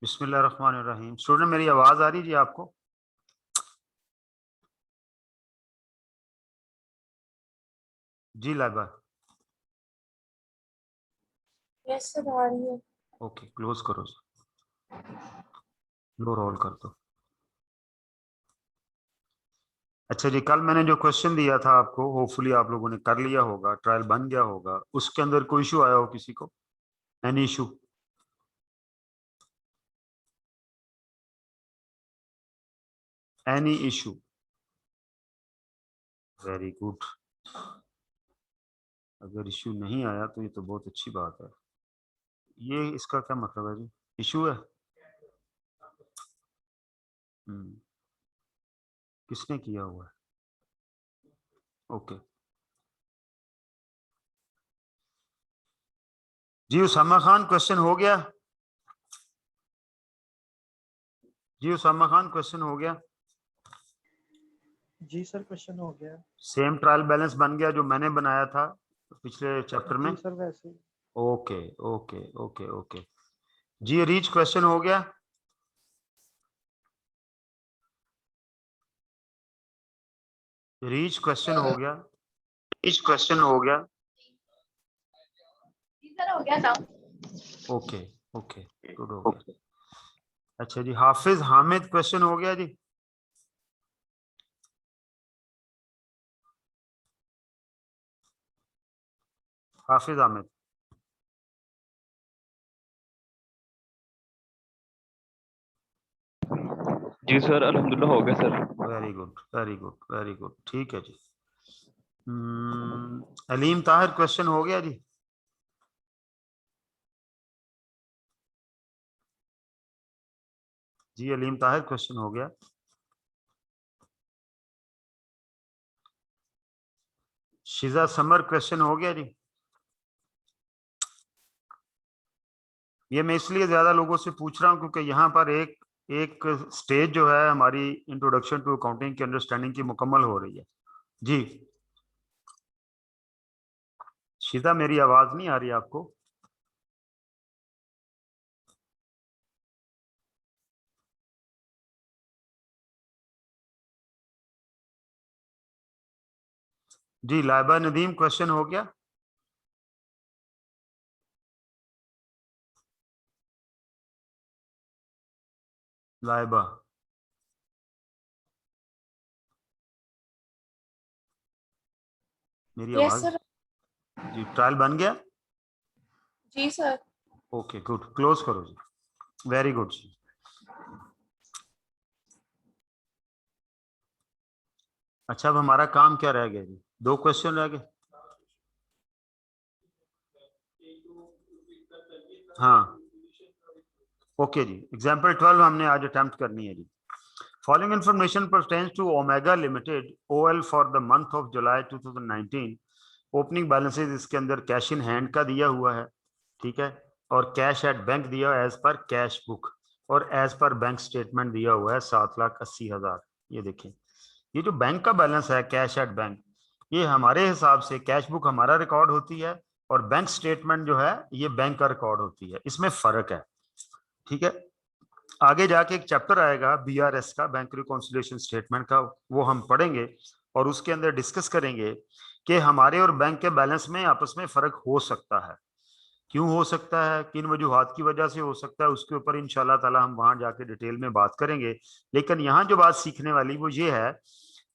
बिस्मिल्लाहिर्रहमानिर्रहीम। स्टूडेंट मेरी आवाज आ रही जी आपको? जी लाइबा। यस सर आ रही है। ओके क्लोज करो, लो रोल कर दो। अच्छा जी, कल मैंने जो क्वेश्चन दिया था आपको, होपफुली आप लोगों ने कर लिया होगा, ट्रायल बन गया होगा। उसके अंदर कोई इशू आया हो किसी को? Any issue? Any issue? Very good. अगर इशू नहीं आया तो ये तो बहुत अच्छी बात है। ये इसका क्या मतलब है जी? इशू है? किसने किया हुआ है? ओके जी। उसामा खान क्वेश्चन हो गया? जी उसामा खान क्वेश्चन हो गया? जी सर क्वेश्चन हो गया। सेम ट्रायल बैलेंस बन गया जो मैंने बनाया था पिछले चैप्टर में? जी सर वैसे ही। ओके ओके ओके ओके जी। रीच क्वेश्चन हो गया? रीच क्वेश्चन हो गया? रीच क्वेश्चन हो गया? हो गया था। ओके ओके गुड हो गया। अच्छा जी, हाफिज हामिद क्वेश्चन हो गया जी? हाफिज हामिद? जी सर अल्हम्दुलिल्लाह हो गया sir. Very good very good very good, ठीक है जी। अलीम ताहिर क्वेश्चन हो गया जी? जी अलीम ताहिर क्वेश्चन हो गया? शिजा समर क्वेश्चन हो गया जी? ये मैं इसलिए ज्यादा लोगों से पूछ रहा हूं क्योंकि यहाँ पर एक एक स्टेज जो है हमारी इंट्रोडक्शन टू अकाउंटिंग की अंडरस्टैंडिंग की मुकम्मल हो रही है जी। शिजा मेरी आवाज नहीं आ रही आपको? जी लाइबा नदीम क्वेश्चन हो गया? लाइबा मेरी यस आवाज? सर। जी ट्रायल बन गया? जी सर। ओके गुड, क्लोज करो जी। वेरी गुड जी। अच्छा अब हमारा काम क्या रह गया जी? 2 क्वेश्चन रह गए। हाँ ओके जी। एग्जाम्पल 12 हमने आज अटेम्प्ट करनी है जी। Following information pertains to Omega Limited OL for the month of July 2019। Opening balances इसके अंदर कैश इन हैंड का दिया हुआ है, ठीक है, और कैश एट बैंक दिया एज पर कैश बुक, और एज पर बैंक स्टेटमेंट दिया हुआ है 7,80,000। ये देखें, ये जो बैंक का बैलेंस है कैश एट बैंक, ये हमारे हिसाब से कैश बुक हमारा रिकॉर्ड होती है और बैंक स्टेटमेंट जो है ये बैंक का रिकॉर्ड होती है, इसमें फर्क है। ठीक है, आगे जाके एक चैप्टर आएगा बीआरएस का, बैंक रिकॉन्सिलिएशन स्टेटमेंट का, वो हम पढ़ेंगे और उसके अंदर डिस्कस करेंगे कि हमारे और बैंक के बैलेंस में आपस में फर्क हो सकता है, क्यों हो सकता है, किन वजूहात की वजह से हो सकता है, उसके ऊपर इंशाल्लाह ताला हम वहां जाके डिटेल में बात करेंगे। लेकिन यहाँ जो बात सीखने वाली वो ये है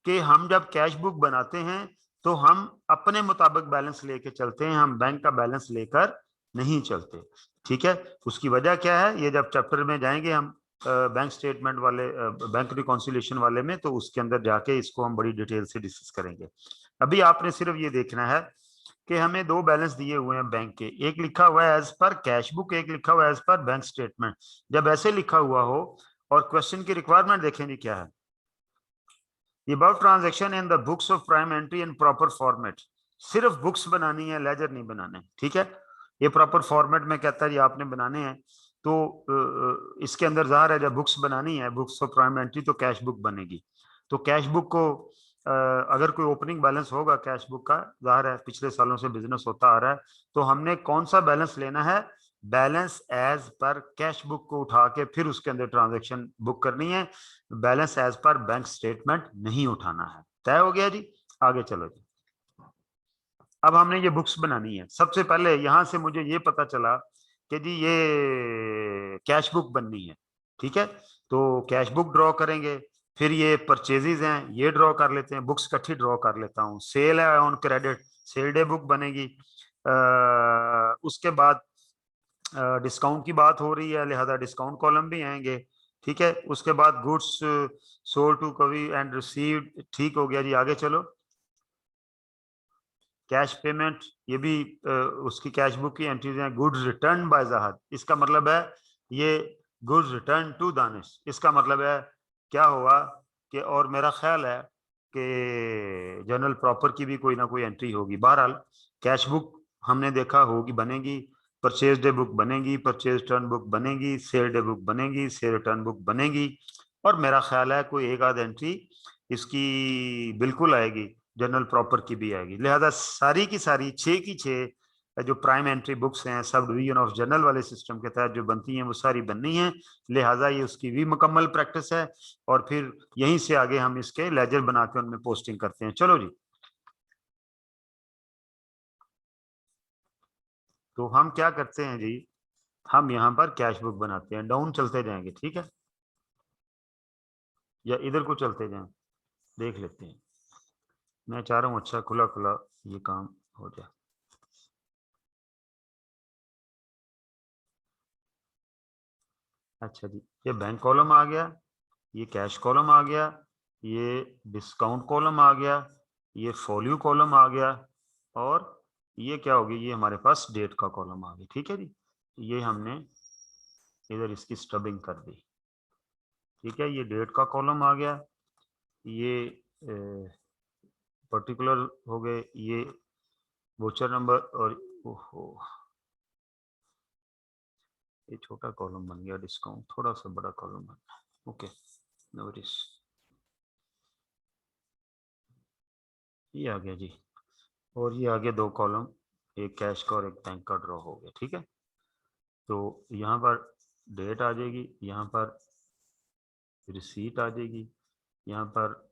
कि हम जब कैश बुक बनाते हैं तो हम अपने मुताबिक बैलेंस लेके चलते हैं, हम बैंक का बैलेंस लेकर नहीं चलते। ठीक है, उसकी वजह क्या है ये जब चैप्टर में जाएंगे हम बैंक स्टेटमेंट वाले, बैंक रिकॉन्सिलिएशन वाले में, तो उसके अंदर जाके इसको हम बड़ी डिटेल से डिस्कस करेंगे। अभी आपने सिर्फ ये देखना है कि हमें दो बैलेंस दिए हुए हैं बैंक के, एक लिखा हुआ है एज पर कैश बुक, एक लिखा हुआ है एज पर बैंक स्टेटमेंट। जब ऐसे लिखा हुआ हो और क्वेश्चन की रिक्वायरमेंट देखेंगे क्या है, The above transaction in the books of prime entry in proper format। सिर्फ बुक्स बनानी है, लेजर नहीं बनाने। ठीक है, ये प्रॉपर फॉर्मेट में कहता है ये आपने बनाने हैं, तो इसके अंदर जाहिर है जब बुक्स बनानी है, बुक्स ऑफ प्राइम एंट्री, तो कैश बुक बनेगी। तो कैश बुक को अगर कोई ओपनिंग बैलेंस होगा कैश बुक का, जाहिर है पिछले सालों से बिजनेस होता आ रहा है, तो हमने कौन सा बैलेंस लेना है, balance as per cash book को उठा के फिर उसके अंदर ट्रांजेक्शन बुक करनी है, balance as per bank statement नहीं उठाना है। तय हो गया जी, आगे चलो जी। अब हमने ये बुक्स बनानी है, सबसे पहले यहां से मुझे ये पता चला कि जी ये कैश बुक बननी है। ठीक है, तो कैश बुक ड्रॉ करेंगे, फिर ये परचेजेज हैं ये ड्रॉ कर लेते हैं, बुक्स इकट्ठी ड्रॉ कर लेता हूँ, सेल है on credit, sale day book बनेगी। उसके बाद डिस्काउंट की बात हो रही है, लिहाजा डिस्काउंट कॉलम भी आएंगे। ठीक है, उसके बाद गुड्स सोल्ड टू कवी एंड रिसीव्ड, ठीक हो गया जी, आगे चलो। कैश पेमेंट, ये भी उसकी कैश बुक की एंट्रीज हैं। गुड्स रिटर्न बाय जहाद, इसका मतलब है ये गुड्स रिटर्न टू दानिश, इसका मतलब है क्या हुआ कि, और मेरा ख्याल है कि जनरल प्रॉपर की भी कोई ना कोई एंट्री होगी। बहरहाल कैश बुक हमने देखा होगी बनेगी, परचेज डे बुक बनेगी, परचेज रिटर्न बुक बनेगी, सेल डे बुक बनेगी, सेल रिटर्न बुक बनेगी, और मेरा ख्याल है कोई एक आध एंट्री इसकी बिल्कुल आएगी, जनरल प्रॉपर की भी आएगी। लिहाजा सारी की सारी 6 की 6 जो प्राइम एंट्री बुक्स हैं सब डिवीजन ऑफ जनरल वाले सिस्टम के तहत जो बनती हैं वो सारी बननी है। लिहाजा ये उसकी भी मुकम्मल प्रैक्टिस है, और फिर यहीं से आगे हम इसके लेजर बना के उनमें पोस्टिंग करते हैं। चलो जी, तो हम क्या करते हैं जी, हम यहाँ पर कैश बुक बनाते हैं, डाउन चलते जाएंगे। ठीक है, या इधर को चलते जाएं, देख लेते हैं। मैं चाह रहा हूँ अच्छा खुला खुला ये काम हो जाए। अच्छा जी, ये बैंक कॉलम आ गया, ये कैश कॉलम आ गया, ये डिस्काउंट कॉलम आ गया, ये फॉल्यू कॉलम आ गया, और ये क्या होगी, ये हमारे पास डेट का कॉलम आ गया। ठीक है जी, ये हमने इधर इसकी स्टबिंग कर दी। ठीक है, ये डेट का कॉलम आ गया, ये पर्टिकुलर हो गए, ये वोचर नंबर, और ओहो ये छोटा कॉलम बन गया, डिस्काउंट थोड़ा सा बड़ा कॉलम बन गया। ओके, नो वरीज, ये आ गया जी, और ये आगे दो कॉलम, एक कैश का और एक बैंक का ड्रॉ हो गया। ठीक है, तो यहाँ पर डेट आ जाएगी, यहाँ पर रिसीट आ जाएगी, यहाँ पर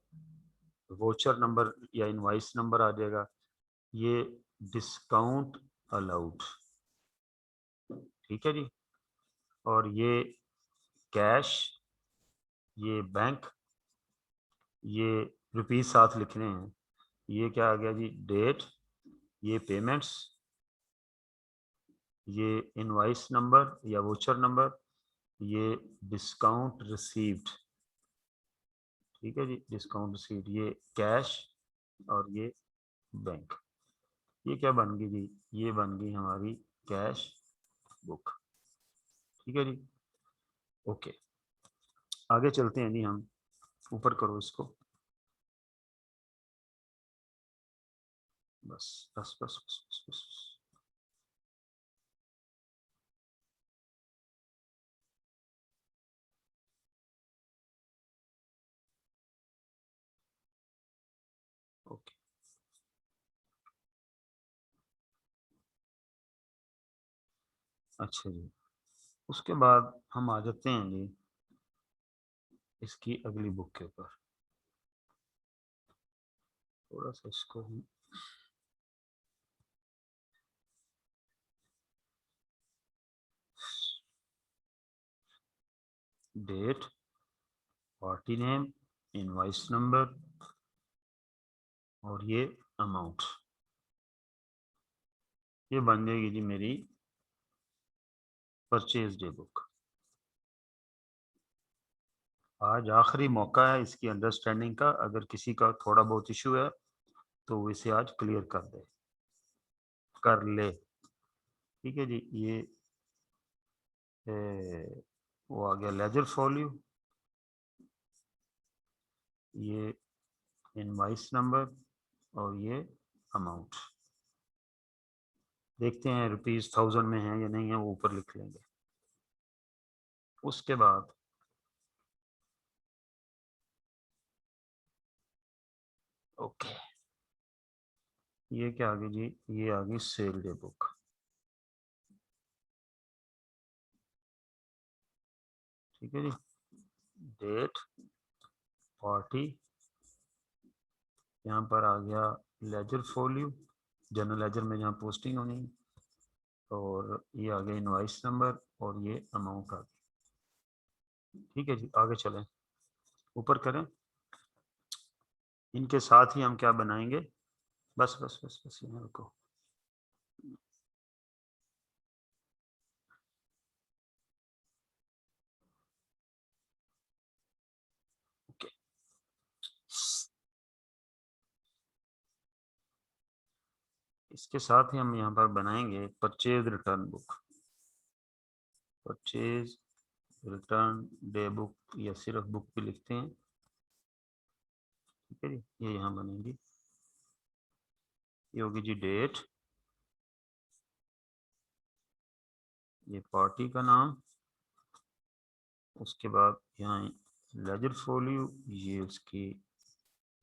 वोचर नंबर या इनवाइस नंबर आ जाएगा, ये डिस्काउंट अलाउड। ठीक है जी, और ये कैश, ये बैंक, ये रुपीज साथ लिखने हैं, ये क्या आ गया जी, डेट, ये पेमेंट्स, ये इनवाइस नंबर या वोचर नंबर, ये डिस्काउंट रिसीव्ड। ठीक है जी, डिस्काउंट रिसीव्ड, ये कैश, और ये बैंक। ये क्या बन गई जी, ये बन गई हमारी कैश बुक। ठीक है जी, ओके, आगे चलते हैं जी हम, ऊपर करो इसको, बस बस बस बस बस, बस, बस। ओके, अच्छा जी, उसके बाद हम आ जाते हैं जी इसकी अगली बुक के ऊपर। थोड़ा सा इसको हम date, party name, invoice number और ये अमाउंट, ये बन जाएगी जी मेरी परचेज डे बुक। आज आखिरी मौका है इसकी अंडरस्टैंडिंग का, अगर किसी का थोड़ा बहुत इशू है तो वो इसे आज क्लियर कर ले। ठीक है जी, ये वो आ गया लेजर फॉल्यू, ये इनवॉइस नंबर और ये अमाउंट। देखते हैं ₹1000 में है या नहीं है, वो ऊपर लिख लेंगे। उसके बाद ओके, ये क्या आ गई जी, ये आ गई सेल डे बुक। ठीक है जी, डेट, पार्टी, यहाँ पर आ गया लेजर फॉल्यू, जनरल लेजर में जहाँ पोस्टिंग होनी है, और ये आ गया इनवॉइस नंबर और ये अमाउंट आ गई। ठीक है जी, आगे चलें, ऊपर करें। इनके साथ ही हम क्या बनाएंगे, बस बस बस बस यहाँ रुको। ओके, इसके साथ ही हम यहाँ पर बनाएंगे purchase return book, purchase return day book, या सिर्फ बुक भी लिखते हैं। ठीक है जी, ये यहाँ बनेगी, ये होगी जी डेट, ये पार्टी का नाम, उसके बाद यहाँ लेजर फॉल्यू, ये उसकी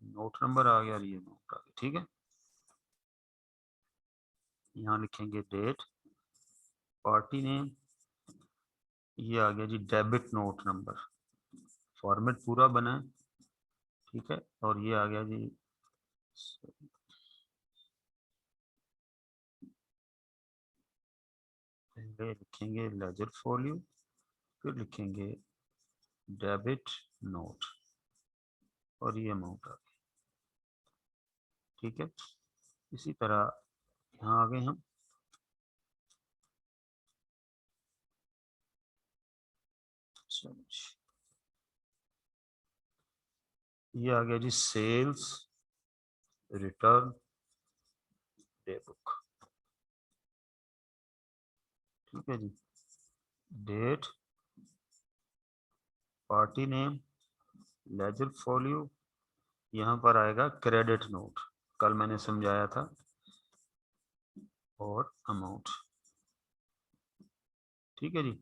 नोट नंबर आ गया और ये नोट आ गया। ठीक है, यहाँ लिखेंगे डेट, पार्टी नेम, ये आ गया जी डेबिट नोट नंबर, फॉर्मेट पूरा बना है। ठीक है, और ये आ गया जी पहले लिखेंगे लेजर फॉल्यू, फिर लिखेंगे डेबिट नोट और ये अमाउंट आ गया। ठीक है, इसी तरह यहाँ आ गए हम। ये आ गया जी सेल्स रिटर्न डे बुक। ठीक है जी, डेट, पार्टी नेम, लेजर फॉल्यू, यहाँ पर आएगा क्रेडिट नोट, कल मैंने समझाया था, और अमाउंट। ठीक है जी,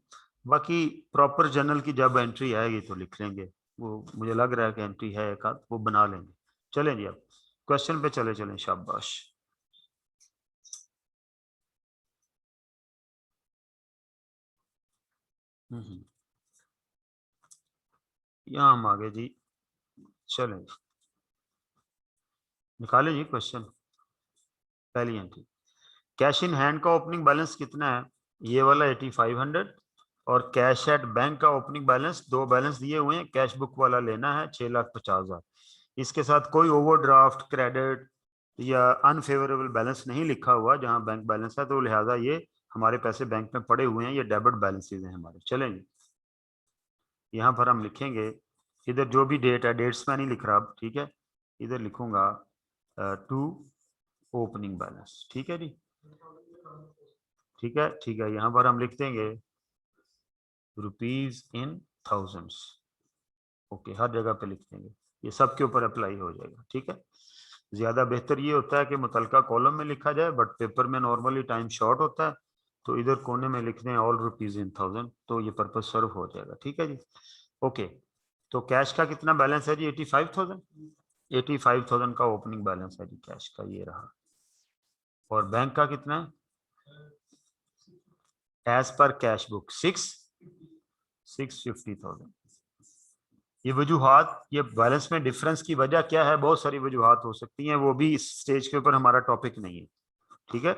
बाकी प्रॉपर जर्नल की जब एंट्री आएगी तो लिख लेंगे, वो मुझे लग रहा है कि एंट्री है एक आध, वो बना लेंगे। चलें जी, अब क्वेश्चन पे चले चलें, शाबाश। यहाँ हम आगे जी, चलें जी, निकालें जी क्वेश्चन। पहली एंट्री, कैश इन हैंड का ओपनिंग बैलेंस कितना है, ये वाला 8500, और कैश एट बैंक का ओपनिंग बैलेंस, दो बैलेंस दिए हुए हैं, कैश बुक वाला लेना है 6,50,000। इसके साथ कोई ओवरड्राफ्ट, क्रेडिट या अनफेवरेबल बैलेंस नहीं लिखा हुआ जहां बैंक बैलेंस है, तो लिहाजा ये हमारे पैसे बैंक में पड़े हुए हैं, ये डेबिट बैलेंसेज हैं हमारे। चलेंगे, यहाँ पर हम लिखेंगे, इधर जो भी डेट है, डेट्स में नहीं लिख रहा अब, ठीक है, इधर लिखूंगा टू ओपनिंग बैलेंस। ठीक है जी, ठीक है, ठीक है, यहाँ पर हम लिख देंगे रुपीज इन थाउजेंड्स। ओके, हर जगह पे लिख देंगे, ये सब के ऊपर अप्लाई हो जाएगा। ठीक है, ज्यादा बेहतर ये होता है कि मुतलका कॉलम में लिखा जाए, बट पेपर में नॉर्मली टाइम शॉर्ट होता है, तो इधर कोने में लिख दें ऑल रुपीज इन थाउजेंड, तो ये पर्पज सर्व हो जाएगा। ठीक है जी, ओके, तो कैश का कितना बैलेंस है जी, 85,000, 85,000 का ओपनिंग बैलेंस है जी कैश का, ये रहा। और बैंक का कितना है, एज पर कैश बुक 650,000। ये वजूहात, ये बैलेंस में डिफरेंस की वजह क्या है, बहुत सारी वजूहात हो सकती हैं, वो भी इस स्टेज के ऊपर हमारा टॉपिक नहीं है, ठीक है।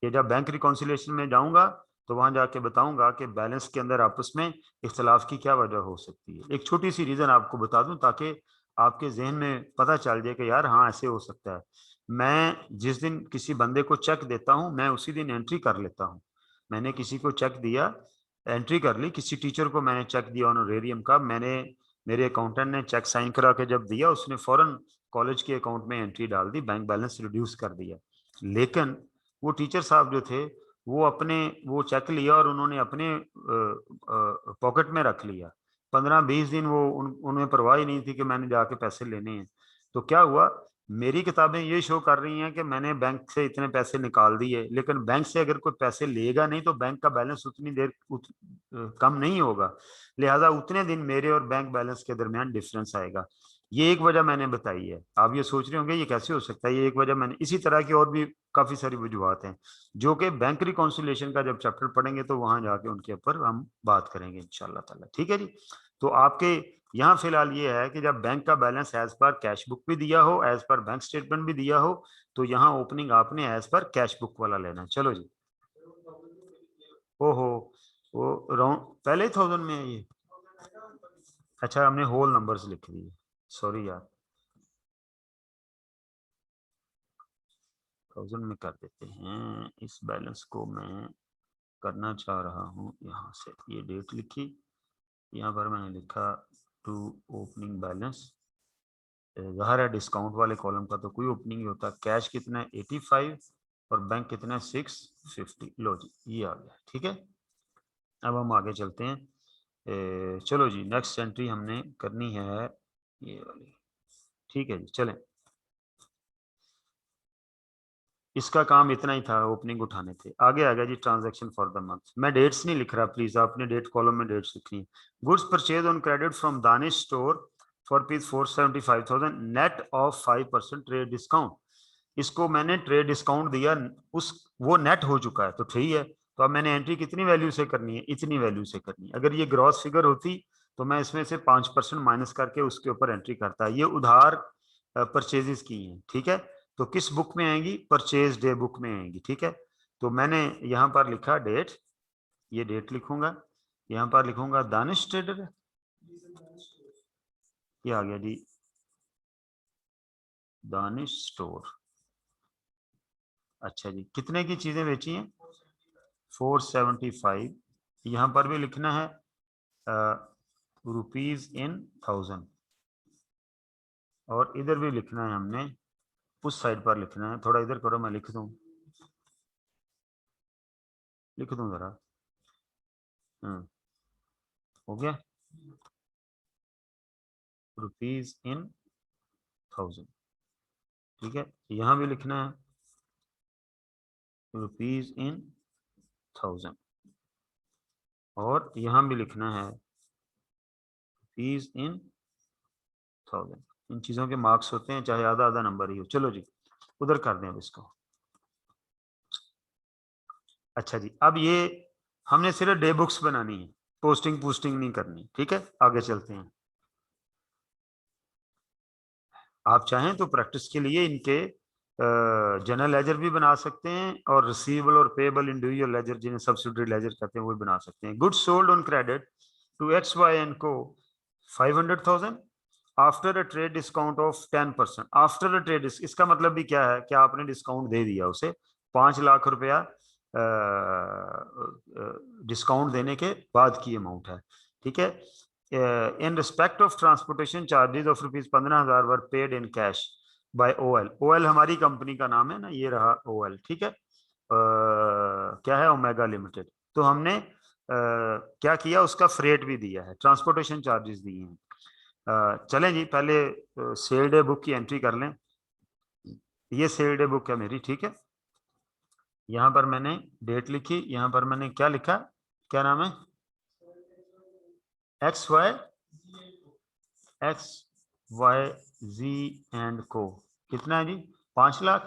ये जब बैंक रिकॉन्सिलिएशन में जाऊंगा तो वहां जाके बताऊंगा कि बैलेंस के अंदर आपस में इख्तलाफ की क्या वजह हो सकती है। एक छोटी सी रीजन आपको बता दूं ताकि आपके जहन में पता चल जाए कि यार हाँ ऐसे हो सकता है। मैं जिस दिन किसी बंदे को चेक देता हूं, मैं उसी दिन एंट्री कर लेता हूं। मैंने किसी को चेक दिया, एंट्री कर ली, किसी टीचर को मैंने चेक दिया ऑनरेरियम का, मैंने, मेरे अकाउंटेंट ने चेक साइन करा के जब दिया, उसने फौरन कॉलेज के अकाउंट में एंट्री डाल दी, बैंक बैलेंस रिड्यूस कर दिया। लेकिन वो टीचर साहब जो थे वो अपने, वो चेक लिया और उन्होंने अपने पॉकेट में रख लिया। 15-20 दिन वो उन्हें परवाह ही नहीं थी कि मैंने जाके पैसे लेने हैं। तो क्या हुआ, मेरी किताबें ये शो कर रही हैं कि मैंने बैंक से इतने पैसे निकाल दिए, लेकिन बैंक से अगर कोई पैसे लेगा नहीं तो बैंक का बैलेंस उतनी देर कम नहीं होगा, लिहाजा उतने दिन मेरे और बैंक बैलेंस के दरमियान डिफरेंस आएगा। ये एक वजह मैंने बताई है। आप ये सोच रहे होंगे ये कैसे हो सकता है, ये एक वजह मैंने, इसी तरह की और भी काफी सारी वजूहत हैं जो कि बैंक रिकॉन्सिलिएशन का जब चैप्टर पढ़ेंगे तो वहां जाके उनके ऊपर हम बात करेंगे इंशाल्लाह ताला, ठीक है जी। तो आपके यहाँ फिलहाल ये है कि जब बैंक का balance as per cash book भी दिया हो, एज पर बैंक स्टेटमेंट भी दिया हो, तो यहाँ ओपनिंग आपने एज पर कैश बुक वाला लेना है। चलो जी। ओहो, वो राउंड पहले 1000 में है ये। अच्छा, हमने होल नंबर्स लिख दिए, सॉरी यार, 1000 में कर देते हैं। इस बैलेंस को मैं करना चाह रहा हूँ, यहाँ से ये डेट लिखी, यहाँ पर मैंने लिखा टू ओपनिंग बैलेंस। ज़ाहिर है डिस्काउंट वाले कॉलम का तो कोई ओपनिंग ही होता। कैश कितना है 85 और बैंक कितना है 650। लो जी ये आ गया, ठीक है। अब हम आगे चलते हैं। चलो जी, नेक्स्ट एंट्री हमने करनी है ये वाली, ठीक है जी। चलें, इसका काम इतना ही था, ओपनिंग उठाने थे। आगे आ गया जी ट्रांजैक्शन फॉर द मंथ। मैं डेट्स नहीं लिख रहा, प्लीज आपने डेट कॉलम में डेट्स लिखनी है। Goods purchase on credit from Danish store for piece 475,000 net of 5% trade discount. इसको मैंने ट्रेड डिस्काउंट दिया, उस वो नेट हो चुका है तो ठीक है। तो अब मैंने एंट्री कितनी वैल्यू से करनी है, इतनी वैल्यू से करनी है। अगर ये ग्रॉस फिगर होती तो मैं इसमें से 5% माइनस करके उसके ऊपर एंट्री करता। ये उधार परचेजेस की हैं, ठीक है। तो किस बुक में आएंगी, परचेज डे बुक में आएंगी, ठीक है। तो मैंने यहाँ पर लिखा डेट, ये डेट लिखूंगा, यहाँ पर लिखूंगा दानिश ट्रेडर, ये आ गया जी दानिश स्टोर। अच्छा जी, कितने की चीजें बेची हैं 475। यहाँ पर भी लिखना है रुपीज इन 1000, और इधर भी लिखना है हमने, उस साइड पर लिखना है। थोड़ा इधर करो, मैं लिख दूं जरा। हो गया, रुपीज इन 1000, ठीक है। यहाँ भी लिखना है रुपीज इन 1000, और यहाँ भी लिखना है रुपीज इन 1000। इन चीजों के मार्क्स होते हैं चाहे आधा आधा नंबर ही हो। चलो जी उधर कर दें अब इसको। अच्छा जी, अब ये हमने सिर्फ डे बुक्स बनानी है, पोस्टिंग पोस्टिंग नहीं करनी, ठीक है। आगे चलते हैं। आप चाहें तो प्रैक्टिस के लिए इनके जनरल लेजर भी बना सकते हैं, और रिसीवेबल और पेएबल इंडिविजुअल लेजर, जिन्हें सब्सिडरी लेजर कहते हैं, वो भी बना सकते हैं। Goods sold on credit to X Y and co 500,000 after a trade discount of 10%। After a trade, इसका मतलब भी क्या है कि आपने डिस्काउंट दे दिया उसे, 5 लाख रुपया डिस्काउंट देने के बाद की अमाउंट है, ठीक है। In respect of transportation charges of rupees 15,000 were paid in cash by O L. O L हमारी कंपनी का नाम है ना, ये रहा ओएल, ठीक है। क्या है, ओमेगा लिमिटेड। तो हमने क्या किया, उसका फ्रेट भी दिया है, ट्रांसपोर्टेशन चार्जेस दिए हैं। चलें जी, पहले सेल डे बुक की एंट्री कर लें। ये सेल डे बुक है मेरी, ठीक है। यहाँ पर मैंने डेट लिखी, यहाँ पर मैंने क्या लिखा, क्या नाम है, एक्स वाई जी एंड को। कितना है जी, 5 लाख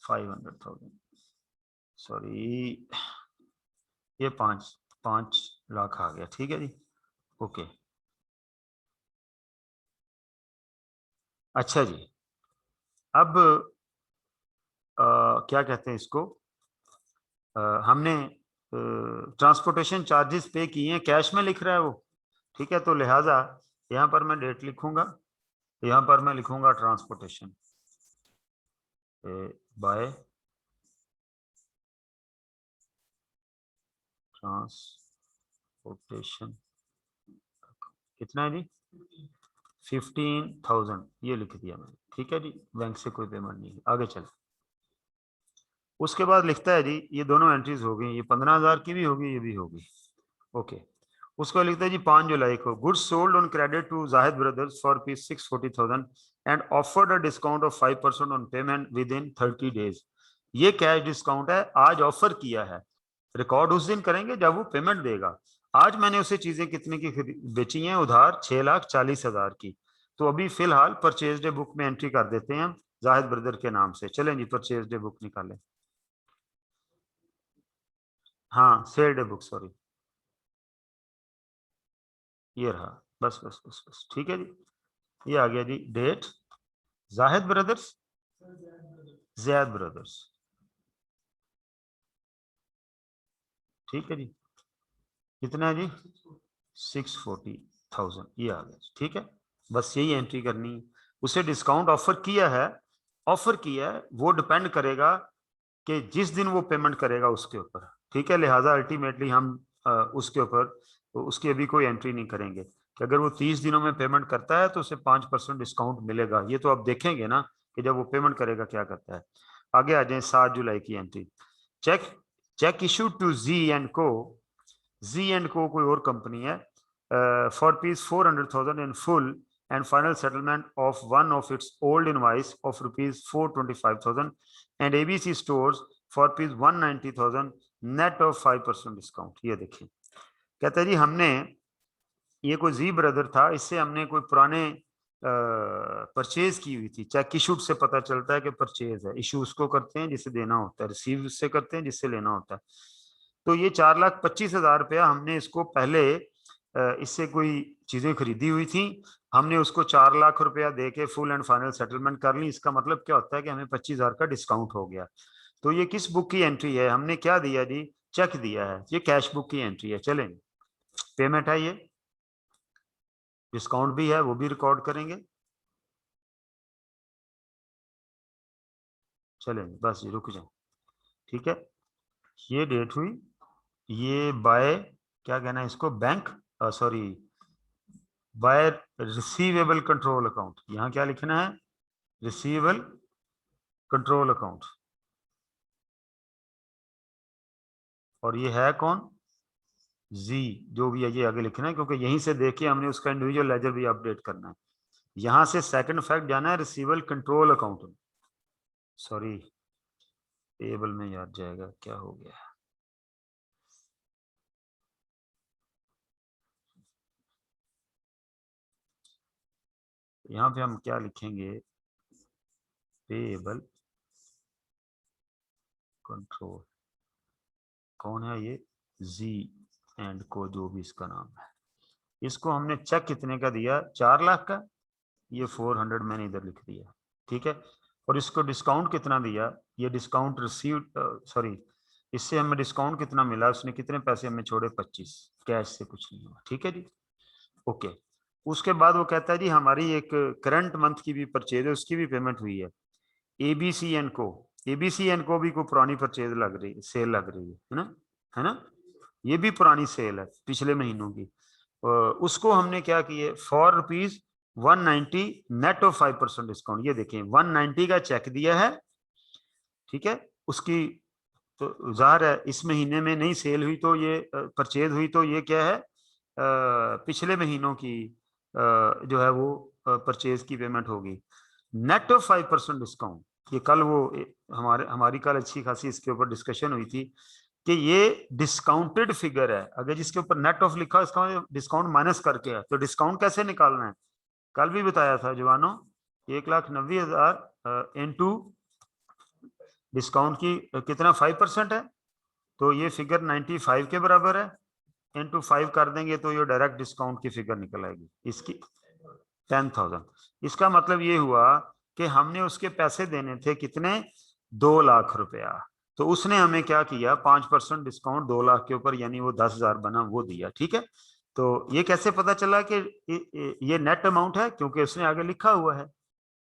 500,000। सॉरी, ये 5 लाख आ गया, ठीक है जी। ओके, अच्छा जी। अब क्या कहते हैं इसको, हमने ट्रांसपोर्टेशन चार्जेस पे किए हैं, कैश में लिख रहा है वो, ठीक है। तो लिहाजा यहाँ पर मैं डेट लिखूंगा, यहाँ पर मैं लिखूंगा ट्रांसपोर्टेशन बाय ट्रांसपोर्टेशन, कितना है जी, 15,000 ये लिख दिया मैंने, ठीक है जी। बैंक से कोई पेमेंट नहीं है, आगे चल। उसके बाद लिखता है जी, ये दोनों एंट्रीज हो गई, ये 15,000 की भी होगी, ये भी होगी, ओके। उसको लिखता है जी 5 जुलाई को, goods sold on credit to Zahid brothers for piece 640,000 and offered a discount of 5% on payment within 30 days. ये कैश डिस्काउंट है, आज ऑफर किया है, रिकॉर्ड उस दिन करेंगे जब वो पेमेंट देगा। आज मैंने उसे चीजें कितने की बेची हैं उधार, 6,40,000 की। तो अभी फिलहाल परचेज डे बुक में एंट्री कर देते हैं जाहिद ब्रदर के नाम से। चलें जी, परचेज डे बुक निकालें, हाँ सेल डे बुक, सॉरी, ये रहा, बस बस बस बस, ठीक है जी। ये आ गया जी, debt Zahid brothers, Zaid brothers, ठीक है जी। कितना है जी, 640,000, ये आ गया, ठीक है। बस यही एंट्री करनी है। उसे डिस्काउंट ऑफर किया है, ऑफर किया है, वो डिपेंड करेगा कि जिस दिन वो पेमेंट करेगा उसके ऊपर, ठीक है। लिहाजा अल्टीमेटली हम उसके ऊपर तो उसकी अभी कोई एंट्री नहीं करेंगे कि अगर वो 30 दिनों में पेमेंट करता है तो उसे 5% डिस्काउंट मिलेगा। ये तो आप देखेंगे ना कि जब वो पेमेंट करेगा क्या करता है। आगे आ जाए, 7 जुलाई की entry, cheque cheque issued to G and co, G and co कोई और कंपनी है, for piece 400,000 in full and final settlement of one of its old invoice of rupees 425,000 and ABC stores for rupees 190,000 net of 5% discount. ये देखिए, कहते हैं जी हमने, ये कोई जी ब्रदर था, इससे हमने कोई पुराने परचेज की हुई थी। चेक इशूड से पता चलता है कि परचेज है, इशू उसको करते हैं जिसे देना होता है, रिसीव उससे करते हैं जिससे लेना होता है। तो ये 4,25,000 रुपया हमने इसको पहले इससे कोई चीजें खरीदी हुई थी, हमने उसको 4 लाख रुपया दे के फुल एंड फाइनल सेटलमेंट कर ली। इसका मतलब क्या होता है कि हमें 25,000 का डिस्काउंट हो गया। तो ये किस बुक की एंट्री है, हमने क्या दिया जी, चेक दिया है, ये कैश बुक की एंट्री है। चलें, पेमेंट है, ये डिस्काउंट भी है, वो भी रिकॉर्ड करेंगे। चलें बस जी, रुक जाए, ठीक है। ये डेट हुई, ये बाय, क्या कहना है इसको, bank, sorry, by receivable control account, यहां क्या लिखना है, रिसीवेबल कंट्रोल अकाउंट। और ये है कौन, जी, जो भी है ये आगे लिखना है, क्योंकि यहीं से देख के हमने उसका इंडिविजुअल लेजर भी अपडेट करना है। यहां से सेकंड फैक्ट जाना है receivable control account, sorry payable में याद जाएगा, क्या हो गया, यहाँ पे हम क्या लिखेंगे, पेएबल कंट्रोल, कौन है ये, जी एंड को, जो भी इसका नाम है। इसको हमने चेक कितने का दिया, 4 लाख का, ये 400 मैंने इधर लिख दिया, ठीक है। और इसको डिस्काउंट कितना दिया, ये डिस्काउंट रिसीव, सॉरी, इससे हमें डिस्काउंट कितना मिला, उसने कितने पैसे हमें छोड़े, 25, कैश से कुछ नहीं हुआ, ठीक है जी। ओके, उसके बाद वो कहता है जी हमारी एक करंट मंथ की भी परचेज है, उसकी भी पेमेंट हुई है, एबीसी एंड को, एबीसी एंड को भी कोई पुरानी परचेज लग रही है, सेल लग रही है ना, है ना, ये भी पुरानी सेल है पिछले महीनों की। उसको हमने क्या किए, for rupees 190 net of 5% discount, ये देखें 190 का चेक दिया है, ठीक है। उसकी तो जाहिर है इस महीने में नहीं सेल हुई, तो ये परचेज हुई, तो ये क्या है, पिछले महीनों की जो है वो परचेज की पेमेंट होगी, नेट ऑफ 5% डिस्काउंट। ये कल वो हमारी कल अच्छी खासी इसके ऊपर डिस्कशन हुई थी कि ये डिस्काउंटेड फिगर है, अगर जिसके ऊपर नेट ऑफ लिखा है इसका डिस्काउंट माइनस करके है, तो डिस्काउंट कैसे निकालना है, कल भी बताया था जवानों, 1,90,000 इंटू डिस्काउंट की कितना 5% है, तो ये फिगर 95 के बराबर है, इनटू 5 कर देंगे तो ये डायरेक्ट डिस्काउंट की फिगर निकल आएगी इसकी 10,000। इसका मतलब ये हुआ कि हमने उसके पैसे देने थे कितने, 2 लाख रुपया, तो उसने हमें क्या किया, 5% डिस्काउंट 2 लाख के ऊपर, यानी वो 10,000 बना, वो दिया। ठीक है, तो ये कैसे पता चला कि ये नेट अमाउंट है, क्योंकि उसने आगे लिखा हुआ है।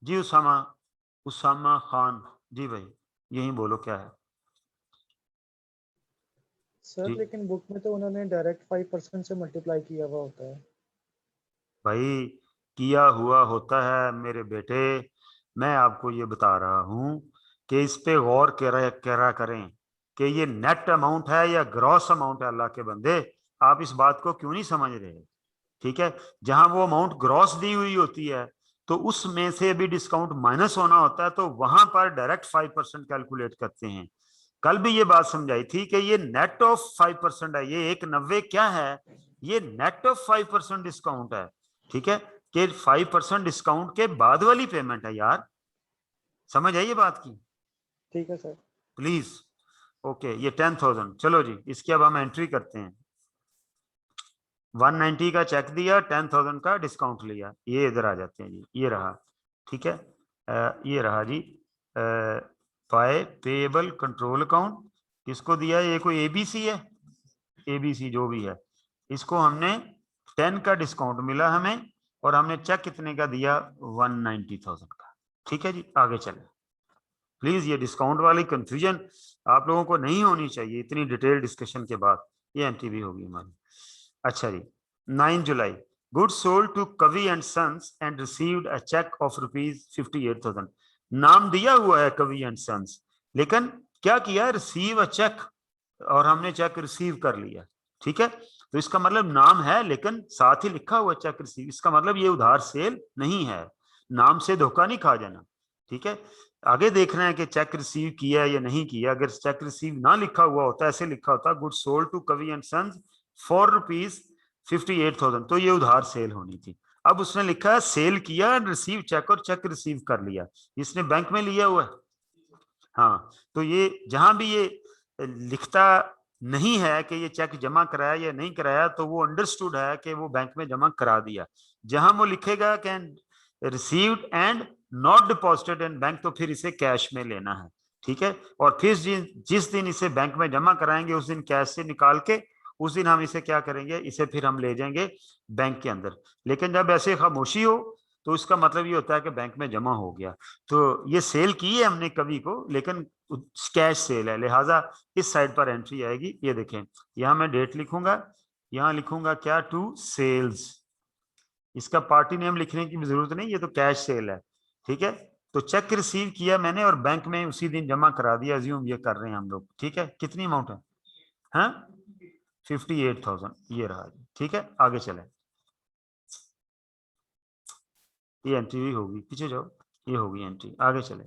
जी उसामा, उसामा खान, जी भाई यही बोलो क्या है। सर जी लेकिन बुक में तो उन्होंने डायरेक्ट 5% से मल्टीप्लाई किया हुआ होता है। भाई, किया हुआ होता है मेरे बेटे, मैं आपको ये बता रहा हूं कि इस पे गौर करा करें कि ये नेट अमाउंट है या ग्रॉस अमाउंट है। अल्लाह के बंदे, आप इस बात को क्यों नहीं समझ रहे। ठीक है, जहां वो अमाउंट ग्रॉस दी हुई होती है तो उसमें से भी डिस्काउंट माइनस होना होता है, तो वहां पर डायरेक्ट 5% कैलकुलेट करते हैं। कल भी ये बात समझाई थी कि ये नेट ऑफ 5% है, ये 190 क्या है, ये नेट ऑफ 5% डिस्काउंट है। ठीक है, कि 5% डिस्काउंट के बाद वाली पेमेंट है यार, समझ आई ये बात की, ठीक है सर। प्लीज। ओके, ये 10,000, चलो जी इसकी अब हम एंट्री करते हैं। 190 का चेक दिया, 10,000 का डिस्काउंट लिया, ये इधर आ जाते हैं जी, ये रहा। ठीक है, ये रहा जी, बाय पेएबल कंट्रोल अकाउंट, किसको दिया है, ये कोई एबीसी है, एबीसी जो भी है, इसको हमने 10 का डिस्काउंट मिला हमें, और हमने चेक कितने का दिया, 190,000 का। ठीक है जी, आगे चले प्लीज। ये डिस्काउंट वाली कंफ्यूजन आप लोगों को नहीं होनी चाहिए इतनी डिटेल डिस्कशन के बाद, ये एंट्री भी होगी हमारी। अच्छा जी, 9 जुलाई, goods sold to Kavi and sons and received a cheque of ₹58,000। नाम दिया हुआ है कवि एंड सन्स, लेकिन क्या किया, रिसीव अ चेक, और हमने चेक रिसीव कर लिया। ठीक है, तो इसका मतलब नाम है लेकिन साथ ही लिखा हुआ चेक रिसीव, इसका मतलब ये उधार सेल नहीं है, नाम से धोखा नहीं खा जाना। ठीक है, आगे देखना है कि चेक रिसीव किया या नहीं किया। अगर चेक रिसीव ना लिखा हुआ होता, ऐसे लिखा होता good sold to Kavi and sons for ₹58,000, तो ये उधार सेल होनी थी। अब उसने लिखा है सेल किया एंड रिसीव चेक, और चेक रिसीव कर लिया, इसने बैंक में लिया हुआ है। हाँ, तो ये जहां भी ये लिखता नहीं है कि ये चेक जमा कराया या नहीं कराया, तो वो अंडरस्टूड है कि वो बैंक में जमा करा दिया। जहां वो लिखेगा कि received and not deposited in bank, तो फिर इसे कैश में लेना है। ठीक है, और फिर जिस दिन इसे बैंक में जमा कराएंगे उस दिन कैश से निकाल के उस दिन हम इसे क्या करेंगे, इसे फिर हम ले जाएंगे बैंक के अंदर। लेकिन जब ऐसे खामोशी हो तो इसका मतलब ये होता है कि बैंक में जमा हो गया। तो ये सेल की है हमने कवि को, लेकिन कैश सेल है, लिहाजा इस साइड पर एंट्री आएगी। ये देखें, यहां मैं डेट लिखूंगा, यहां लिखूंगा क्या, टू सेल्स, इसका पार्टी नेम लिखने की भी जरूरत नहीं, ये तो कैश सेल है। ठीक है, तो चेक रिसीव किया मैंने और बैंक में उसी दिन जमा करा दिया, अज्यूम ये कर रहे हैं हम लोग। ठीक है, कितनी अमाउंट है, हाँ 58,000, ये रहा। ठीक है, आगे चले, ये एंट्री भी होगी, पीछे जाओ, ये होगी एंट्री, आगे चले।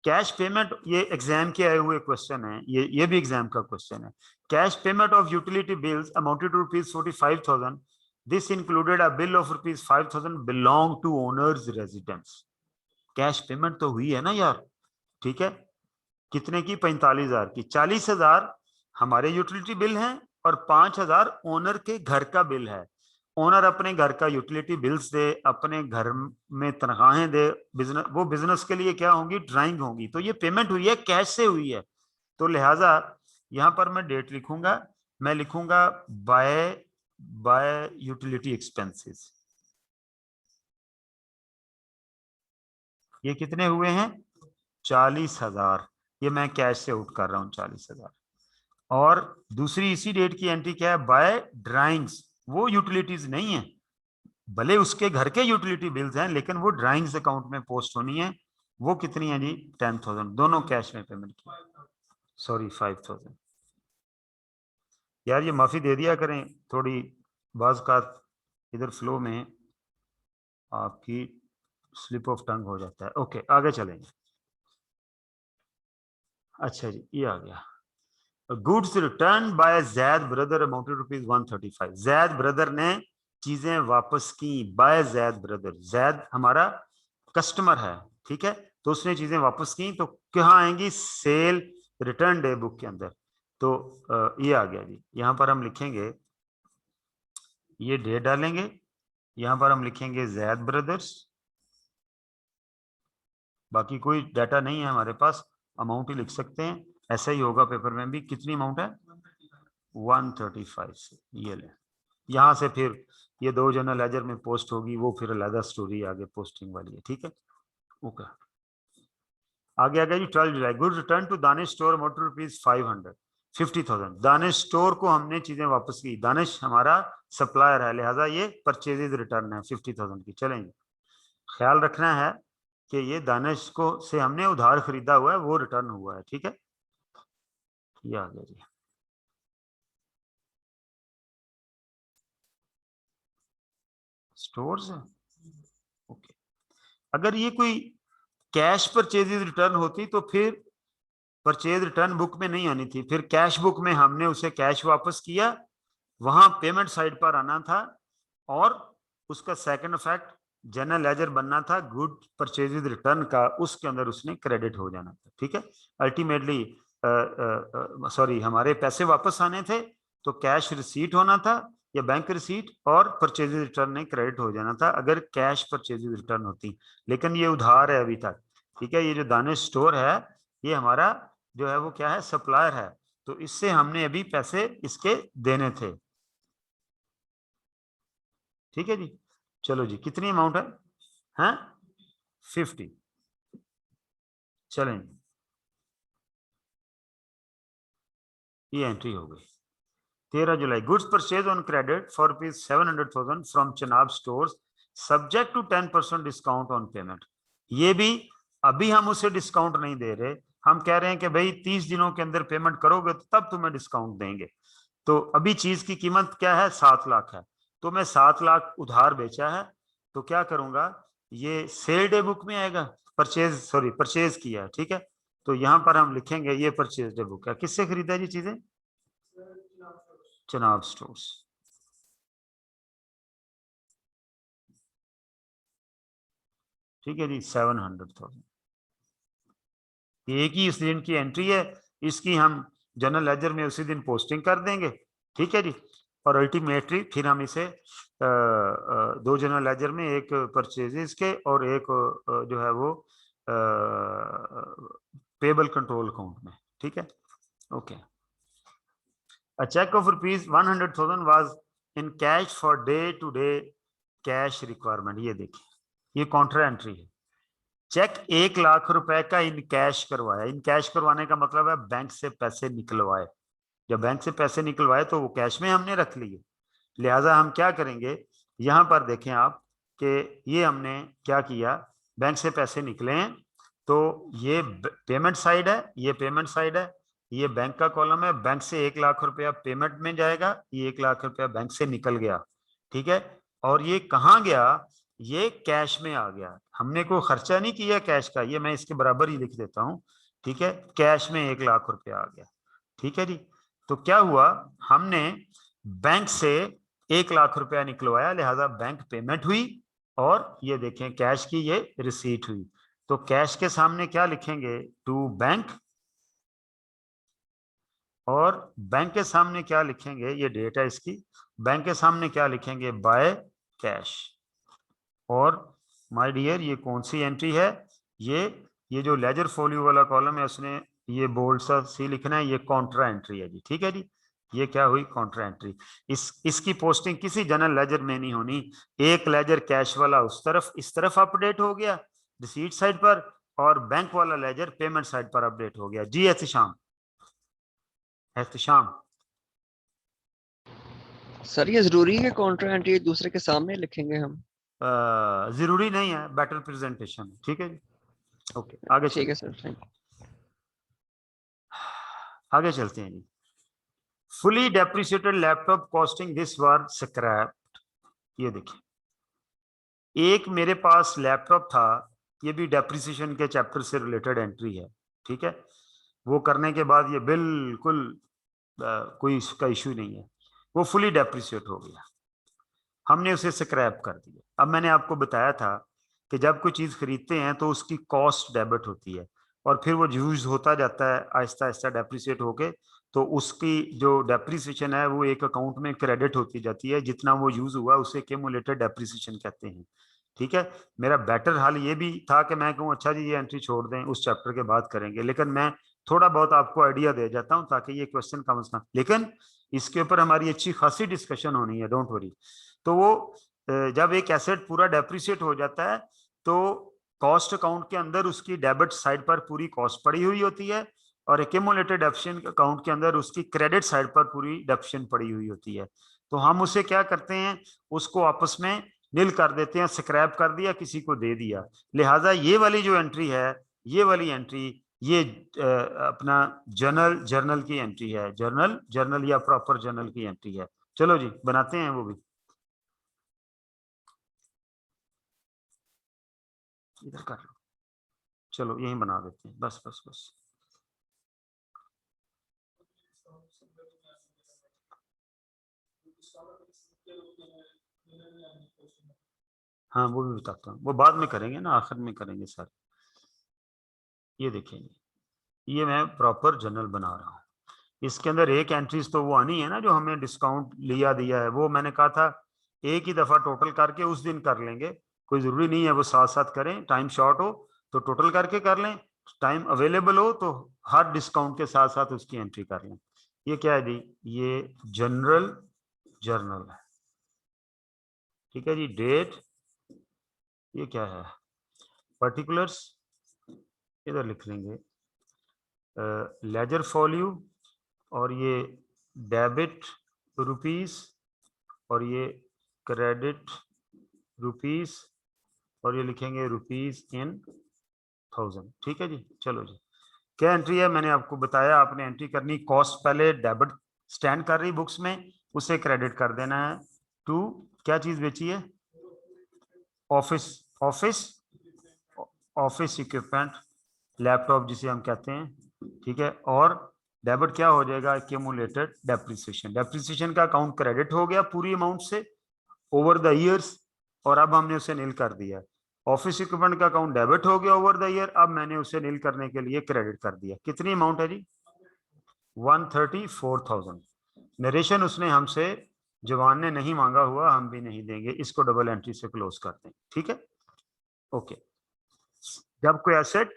कैश पेमेंट, ये एग्जाम के आए हुए क्वेश्चन है, ये भी एग्जाम का क्वेश्चन है। Cash payment of utility bills amounted to ₹45,000, this included a bill of ₹5,000 belong to owner's residence. Cash payment तो हुई है ना यार, ठीक है, कितने की, 45,000 की, 40,000 हमारे यूटिलिटी बिल हैं और 5,000 ओनर के घर का बिल है। ओनर अपने घर का यूटिलिटी बिल्स दे, अपने घर में तनख्वाहें दे, बिजनेस, वो बिजनेस के लिए क्या होंगी, ड्राइंग होंगी, तो ये पेमेंट हुई है, कैश से हुई है। तो लिहाजा यहां पर मैं डेट लिखूंगा, मैं लिखूंगा बाय बाय यूटिलिटी एक्सपेंसेस। ये कितने हुए हैं, 40,000, ये मैं कैश से आउट कर रहा हूं 40,000। और दूसरी इसी डेट की एंट्री क्या है, बाय ड्राइंग्स, वो यूटिलिटीज नहीं है, भले उसके घर के यूटिलिटी बिल्स हैं लेकिन वो ड्राइंग्स अकाउंट में पोस्ट होनी है। वो कितनी है जी, 10,000, दोनों कैश में पेमेंट की, सॉरी 5,000। यार ये माफी दे दिया करें, थोड़ी बाज का इधर फ्लो में आपकी स्लिप ऑफ टंग हो जाता है। ओके, आगे चलेंगे। अच्छा जी, ये आ गया, goods return by Zaid brother amounted ₹135। Zaid brother ने चीजें वापस की, बाय जैद ब्रदर, जैद हमारा कस्टमर है। ठीक है, तो उसने चीजें वापस की, तो कहाँ आएंगी, सेल रिटर्न डे बुक के अंदर। तो ये आ गया जी। यहाँ पर हम लिखेंगे, ये डेट डालेंगे, यहाँ पर हम लिखेंगे जैद ब्रदर्स, बाकी कोई डाटा नहीं है हमारे पास, अमाउंट ही लिख सकते हैं, ऐसा ही होगा पेपर में भी। कितनी अमाउंट है? 135 से ये ले। यहाँ से फिर ये 2 जनरल लेजर में पोस्ट होगी, वो फिर अलग स्टोरी आगे पोस्टिंग वाली है, ठीक है। ओके, आगे आ गया जी 12 July. Good return to Danish store amount rupees 50,000। Danish store को हमने चीजें वापस की, दानिश हमारा सप्लायर है, लिहाजा ये परचेजेज रिटर्न है 50,000 की। चलेंगे, ख्याल रखना है कि ये दानिश को से हमने उधार खरीदा हुआ है, वो रिटर्न हुआ है, ठीक है। ये आ गया जी। स्टोर्स है, ओके। अगर ये कोई कैश परचेजेज रिटर्न होती तो फिर परचेज रिटर्न बुक में नहीं आनी थी, फिर कैश बुक में हमने उसे कैश वापस किया, वहां पेमेंट साइड पर आना था, और उसका सेकंड इफेक्ट जनरल लेजर बनना था गुड परचेजेज रिटर्न का, उसके अंदर उसने क्रेडिट हो जाना था, ठीक है। अल्टीमेटली सॉरी, हमारे पैसे वापस आने थे तो कैश रिसीट होना था या बैंक रिसीट, और परचेजेज रिटर्न ने क्रेडिट हो जाना था अगर कैश परचेजेज रिटर्न होती, लेकिन ये उधार है अभी तक, ठीक है। ये जो दानिश स्टोर है ये हमारा जो है वो क्या है, सप्लायर है, तो इससे हमने अभी पैसे इसके देने थे, ठीक है जी। चलो जी, कितनी अमाउंट है? हाँ 50। चलें, ये एंट्री हो गई। 13 July, goods purchase on credit for ₹700,000 from Chenab stores subject to 10% discount on payment. ये भी अभी हम उसे डिस्काउंट नहीं दे रहे, हम कह रहे हैं कि भाई 30 दिनों के अंदर पेमेंट करोगे तो तब तुम्हें डिस्काउंट देंगे। तो अभी चीज की कीमत क्या है? 7 लाख है, तो मैं 7 लाख उधार बेचा है, तो क्या करूंगा, ये सेल डे बुक में आएगा, परचेज किया है, ठीक है। तो यहां पर हम लिखेंगे ये परचेज डे बुक है। किससे खरीदा जी चीजें? चनाब स्टोर्स। ठीक है जी, 700,000 एक ही इस दिन की एंट्री है, इसकी हम जनरल लेजर में उसी दिन पोस्टिंग कर देंगे, ठीक है जी। और अल्टीमेटली फिर हम इसे 2 जनरल लेजर में, एक परचेजेस के और एक जो है वो पेबल कंट्रोल अकाउंट में, ठीक है। Okay, a cheque of ₹100,000 was in cash for day to day cash requirement. ये देखिए, ये काउंटर एंट्री है। चेक 1 लाख रुपए का इन कैश करवाया। इन कैश करवाने का मतलब है बैंक से पैसे निकलवाए। जब बैंक से पैसे निकलवाए तो वो कैश में हमने रख लिए, लिहाजा हम क्या करेंगे, यहां पर देखें आप कि ये हमने क्या किया, बैंक से पैसे निकले हैं, तो ये पेमेंट साइड है, ये पेमेंट साइड है, ये बैंक का कॉलम है, बैंक से 1 लाख रुपया पेमेंट में जाएगा, ये 1 लाख रुपया बैंक से निकल गया, ठीक है। और ये कहाँ गया? ये कैश में आ गया, हमने कोई खर्चा नहीं किया कैश का, ये मैं इसके बराबर ही लिख देता हूँ, ठीक है। कैश में 1 लाख रुपया आ गया, ठीक है जी। तो क्या हुआ, हमने बैंक से 1 लाख रुपया निकलवाया, लिहाजा बैंक पेमेंट हुई, और ये देखें कैश की ये रिसीट हुई। तो कैश के सामने क्या लिखेंगे? टू बैंक, और बैंक के सामने क्या लिखेंगे? ये डेट है इसकी। बैंक के सामने क्या लिखेंगे? By cash. और माय डियर, ये कौन सी एंट्री है? ये जो लेजर फोलियो वाला कॉलम है उसने ये बोल्ड सा सी लिखना है, ये काउंटर एंट्री है जी, ठीक है जी। ये क्या हुई? Counter entry. इसकी पोस्टिंग किसी जनरल लेजर में नहीं होनी, एक लेजर कैश वाला उस तरफ इस तरफ अपडेट हो गया रिसीट साइड पर, और बैंक वाला लेजर पेमेंट साइड पर अपडेट हो गया जी। एहतशाम, एहतशाम। सर ये जरूरी है काउंटर एंट्री एक दूसरे के सामने लिखेंगे हम? जरूरी नहीं है, बेटर प्रेजेंटेशन, ठीक है जी। ओके, आगे ठीक है चलते सर, थैंक आगे चलते हैं जी। Fully depreciated laptop costing this were scrap. ये देखिए, एक मेरे पास लैपटॉप था, ये भी डेप्रिसिएशन के चैप्टर से रिलेटेड एंट्री है, ठीक है। वो करने के बाद ये बिल्कुल कोई इसका इशू नहीं है, वो फुली डेप्रिसिएट हो गया, हमने उसे स्क्रैप कर दिया। अब मैंने आपको बताया था कि जब कोई चीज खरीदते हैं तो उसकी कॉस्ट डेबिट होती है, और फिर वो यूज होता जाता है आहिस्ता आहिस्ता डेप्रिसिएट होके, तो उसकी जो डेप्रिसिएशन है वो एक अकाउंट में क्रेडिट होती जाती है, जितना वो यूज हुआ उसे क्यूमुलेटेड डेप्रिसिएशन कहते हैं। ठीक है, मेरा बेटर हाल ये भी था कि मैं कहूँ अच्छा जी ये एंट्री छोड़ दें, उस चैप्टर के बाद करेंगे, लेकिन मैं थोड़ा बहुत आपको आइडिया दे जाता हूँ ताकि ये क्वेश्चन कम से कम, लेकिन इसके ऊपर हमारी अच्छी खासी डिस्कशन होनी है, डोंट वरी। तो वो जब एक एसेट पूरा डेप्रिसिएट हो जाता है तो कॉस्ट अकाउंट के अंदर उसकी डेबिट साइड पर पूरी कॉस्ट पड़ी हुई होती है, और एक्यूमुलेटेड डेप्रिसिएशन अकाउंट के अंदर उसकी क्रेडिट साइड पर पूरी डेप्रिसिएशन पड़ी हुई होती है। तो हम उसे क्या करते हैं, उसको आपस में नील कर देते हैं, स्क्रैप कर दिया, किसी को दे दिया। लिहाजा ये वाली जो एंट्री है, ये वाली एंट्री, ये अपना जर्नल की एंट्री है, जर्नल या प्रॉपर जर्नल की एंट्री है। चलो जी बनाते हैं वो भी, इधर कर लो, चलो यही बना देते हैं, बस बस बस। हाँ वो भी बताता हूँ, वो बाद में करेंगे ना, आखिर में करेंगे सर। ये देखेंगे, ये मैं प्रॉपर जर्नल बना रहा हूँ, इसके अंदर एक एंट्रीज तो वो आनी है ना जो हमें डिस्काउंट लिया दिया है, वो मैंने कहा था एक ही दफा टोटल करके उस दिन कर लेंगे, कोई जरूरी नहीं है वो साथ साथ करें, टाइम शॉर्ट हो तो टोटल करके कर लें, टाइम अवेलेबल हो तो हर डिस्काउंट के साथ साथ उसकी एंट्री कर लें। ये क्या है जी, ये जनरल जर्नल है, ठीक है जी। डेट, ये क्या है, पर्टिकुलर्स इधर लिख लेंगे, लेजर फॉल्यू, और ये डेबिट रुपीस, और ये क्रेडिट रुपीस, और ये लिखेंगे रुपीस इन 1000। ठीक है जी, चलो जी। क्या एंट्री है, मैंने आपको बताया, आपने एंट्री करनी, कॉस्ट पहले डेबिट स्टैंड कर रही बुक्स में, उसे क्रेडिट कर देना है टू, क्या चीज बेची है, office office office equipment, laptop जिसे हम कहते हैं, ठीक है। और डेबिट क्या हो जाएगा, एक्यूमुलेटेड डेप्रिसिएशन, डेप्रिसिएशन का अकाउंट क्रेडिट हो गया पूरी अमाउंट से ओवर द ईयर्स, और अब हमने उसे नील कर दिया। ऑफिस इक्विपमेंट का अकाउंट डेबिट हो गया ओवर द ईयर, अब मैंने उसे नील करने के लिए क्रेडिट कर दिया। कितनी अमाउंट है जी, 134,000। नरेशन उसने हमसे, जवान ने नहीं मांगा हुआ, हम भी नहीं देंगे, इसको डबल एंट्री से क्लोज करते हैं, ठीक है। ओके, जब कोई एसेट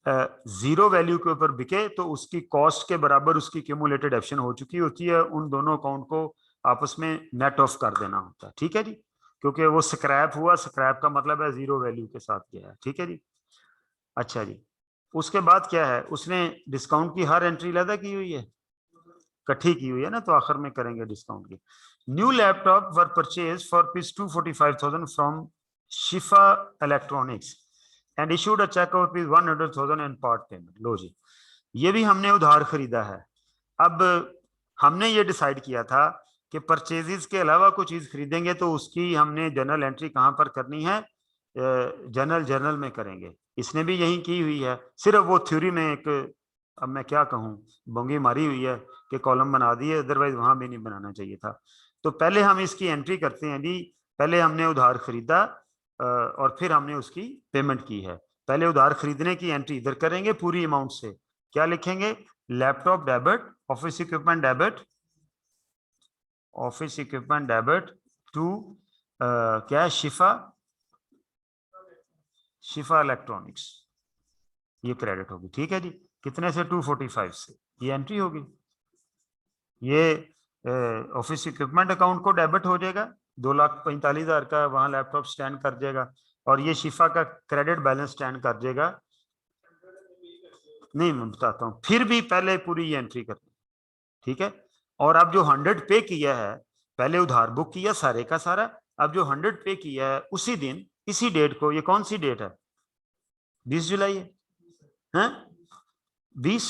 जीरो वैल्यू के ऊपर बिके तो उसकी कॉस्ट के बराबर उसकी क्यूमुलेटेड एक्शन हो चुकी होती है, उन दोनों अकाउंट को आपस में नेट ऑफ कर देना होता है, ठीक है जी। क्योंकि वो स्क्रैप हुआ, स्क्रैप का मतलब है जीरो वैल्यू के साथ गया है, ठीक है जी। अच्छा जी, उसके बाद क्या है, उसने डिस्काउंट की हर एंट्री लदा की हुई है, इकट्ठी की हुई है ना, तो आखिर में करेंगे डिस्काउंट की। New laptop were purchase for rupees 245,000 from Shifa electronics and issued a cheque of rupees 100,000 and part payment. लो जी, ये भी हमने उधार खरीदा है। अब हमने ये डिसाइड किया था कि परचेजेस के अलावा कोई चीज खरीदेंगे तो उसकी हमने जर्नल एंट्री कहाँ पर करनी है, जर्नल में करेंगे। इसने भी यही की हुई है, सिर्फ वो थ्योरी में एक, अब मैं क्या कहूँ, बोंगी मारी हुई है कि कॉलम बना दिए, अदरवाइज वहां भी नहीं बनाना चाहिए था। तो पहले हम इसकी एंट्री करते हैं जी, पहले हमने उधार खरीदा और फिर हमने उसकी पेमेंट की है। पहले उधार खरीदने की एंट्री इधर करेंगे पूरी अमाउंट से, क्या लिखेंगे, laptop debit, office equipment debit, office equipment debit to क्या है, शिफा इलेक्ट्रॉनिक्स, ये क्रेडिट होगी, ठीक है जी। कितने से, 245 से, ये एंट्री होगी। ये ऑफिस इक्विपमेंट अकाउंट को डेबिट हो जाएगा, 2,45,000 का वहां लैपटॉप स्टैंड कर जाएगा, और ये शिफा का क्रेडिट बैलेंस स्टैंड कर जाएगा। नहीं मैं बताता हूँ, फिर भी पहले पूरी ये एंट्री करनी, ठीक है। और अब जो 100 पे किया है, पहले उधार बुक किया सारे का सारा, अब जो 100 पे किया है उसी दिन, इसी डेट को, ये कौन सी डेट है, 20 जुलाई है, 20,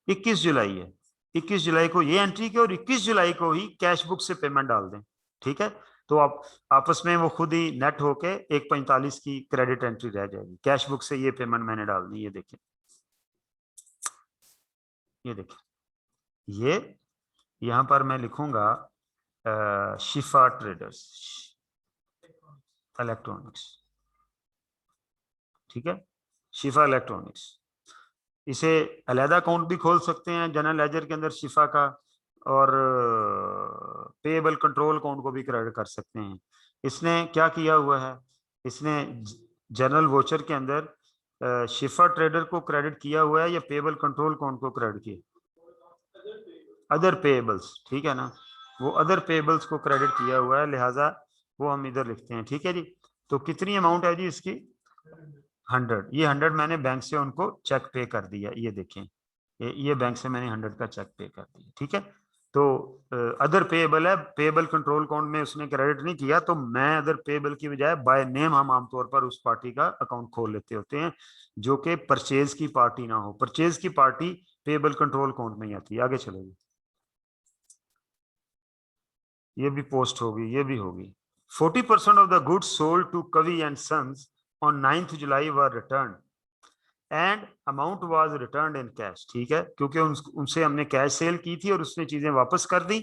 21 जुलाई है, 21 जुलाई को ये एंट्री की, और 21 जुलाई को ही कैश बुक से पेमेंट डाल दें, ठीक है। तो आप आपस में वो खुद ही नेट होके 145 की क्रेडिट एंट्री रह जाएगी, कैश बुक से ये पेमेंट मैंने डाल दी, ये देखें, ये देखें, ये यहां पर मैं लिखूंगा शिफा ट्रेडर्स इलेक्ट्रॉनिक्स, ठीक है, शिफा इलेक्ट्रॉनिक्स। इसे अलहदा अकाउंट भी खोल सकते हैं जनरल लेजर के अंदर शिफा का, और पेएबल कंट्रोल अकाउंट को भी क्रेडिट कर सकते हैं। इसने क्या किया हुआ है, इसने जनरल वोचर के अंदर शिफा ट्रेडर को क्रेडिट किया हुआ है या पेएबल कंट्रोल अकाउंट को क्रेडिट किया? अदर पेएबल्स, ठीक है ना, वो अदर पेएबल्स को क्रेडिट किया हुआ है, लिहाजा वो हम इधर लिखते हैं। ठीक है जी, तो कितनी अमाउंट है जी इसकी? 100। ये 100 मैंने बैंक से उनको चेक पे कर दिया, ये देखें, ये बैंक से मैंने 100 का चेक पे कर दिया। ठीक है, तो अदर पेएबल है, पेएबल कंट्रोल अकाउंट में उसने क्रेडिट नहीं किया, तो मैं अदर पेएबल की बजाय बाय नेम हम आमतौर पर उस पार्टी का अकाउंट खोल लेते होते हैं जो कि परचेज की पार्टी ना हो। परचेज की पार्टी पेएबल कंट्रोल अकाउंट में ही आती है। आगे चलोगे, ये भी पोस्ट होगी, ये भी होगी। 40% of the goods sold to Kavi and Sons on 9th July were returned and amount was returned in cash। ठीक है, क्योंकि उनसे हमने कैश सेल की थी और उसने चीजें वापस कर दी,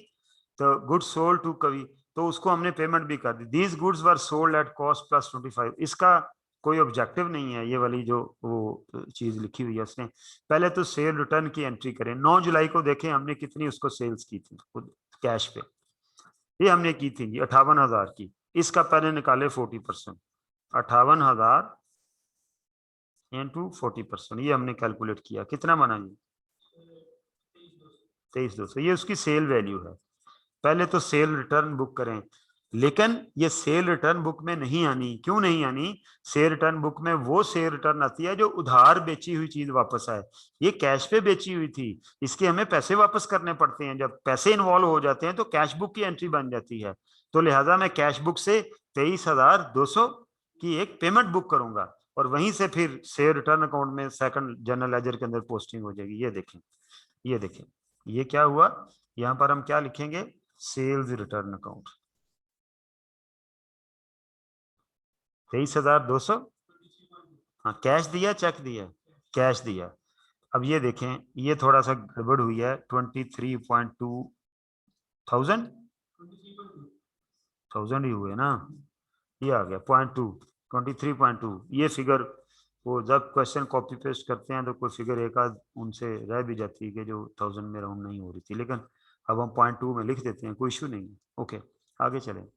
तो गुड्स सोल्ड टू कवि, तो उसको हमने पेमेंट भी कर दी। These goods were sold at cost plus 25। इसका कोई ऑब्जेक्टिव नहीं है, ये वाली जो वो चीज लिखी हुई है उसने। पहले तो सेल रिटर्न की एंट्री करें। 9 जुलाई को देखें हमने कितनी उसको सेल्स की थी कैश पे, ये हमने की थी 58,000 की। इसका पहले निकाले 40%, 58,000 इंटू 40%, ये हमने कैलकुलेट किया, कितना बना ये? 23,200। ये उसकी सेल वैल्यू है। पहले तो सेल रिटर्न बुक करें, लेकिन ये सेल रिटर्न बुक में नहीं आनी। क्यों नहीं आनी? सेल रिटर्न बुक में वो सेल रिटर्न आती है जो उधार बेची हुई चीज वापस आए। ये कैश पे बेची हुई थी, इसके हमें पैसे वापस करने पड़ते हैं। जब पैसे इन्वॉल्व हो जाते हैं तो कैश बुक की एंट्री बन जाती है। तो लिहाजा मैं कैश बुक से 23,200 की एक पेमेंट बुक करूंगा और वहीं से फिर सेल रिटर्न अकाउंट में सेकंड जनरल लेजर के अंदर पोस्टिंग हो जाएगी। ये देखें, ये देखें, ये क्या हुआ, यहां पर हम क्या लिखेंगे? Sales return account 23,200। हाँ, कैश दिया, चेक दिया, कैश दिया। अब ये देखें, ये थोड़ा सा गड़बड़ हुई है। 23.2 थाउजेंड ही हुए ना, ये आ गया 0.2, 23.2। ये फिगर वो जब क्वेश्चन कॉपी पेस्ट करते हैं तो कोई फिगर एक आध उनसे रह भी जाती है कि जो 1000 में राउंड नहीं हो रही थी, लेकिन अब हम 0.2 में लिख देते हैं, कोई इशू नहीं है। ओके, आगे चलें।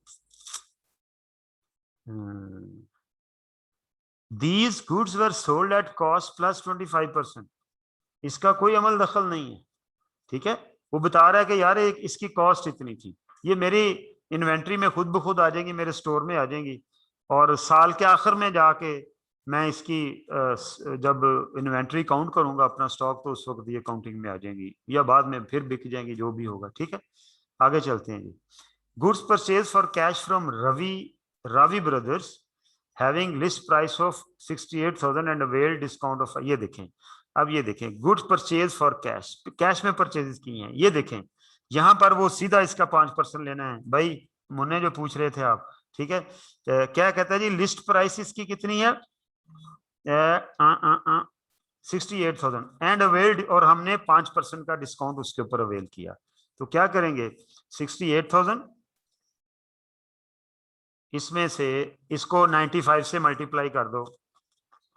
These goods were sold at cost plus 25%। इसका कोई अमल दखल नहीं है। ठीक है, वो बता रहा है कि यार एक इसकी कॉस्ट इतनी थी, ये मेरी इन्वेंट्री में खुद ब खुद आ जाएंगी, मेरे स्टोर में आ जाएंगी, और साल के आखिर में जाके मैं इसकी जब इन्वेंट्री काउंट करूंगा अपना स्टॉक, तो उस वक्त ये काउंटिंग में आ जाएंगी या बाद में फिर बिक जाएंगी, जो भी होगा। ठीक है, आगे चलते हैं जी। Goods purchase for cash from Ravi brothers having list price of 68,000 and avail discount of. ये देखें, अब ये देखें, goods purchase for cash, cash में परचेज की हैं। ये देखें, यहां पर वो सीधा इसका 5% लेना है। भाई मुन्ने जो पूछ रहे थे आप, ठीक है, क्या कहता है जी, लिस्ट प्राइस इसकी कितनी है? 68,000 एंड अवेल्ड, और हमने 5% का डिस्काउंट उसके ऊपर अवेल किया। तो क्या करेंगे, 68,000 इसमें से इसको 95 से मल्टीप्लाई कर दो,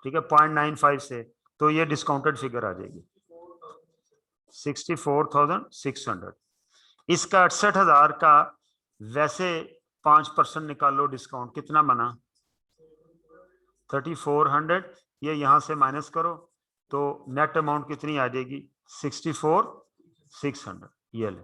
ठीक है, 0.95 से, तो ये डिस्काउंटेड फिगर आ जाएगी 64,600। इसका 68,000 का वैसे 5% निकालो डिस्काउंट, कितना बना? 3400। ये यहां से माइनस करो तो नेट अमाउंट कितनी आ जाएगी? 64,600। ये ले,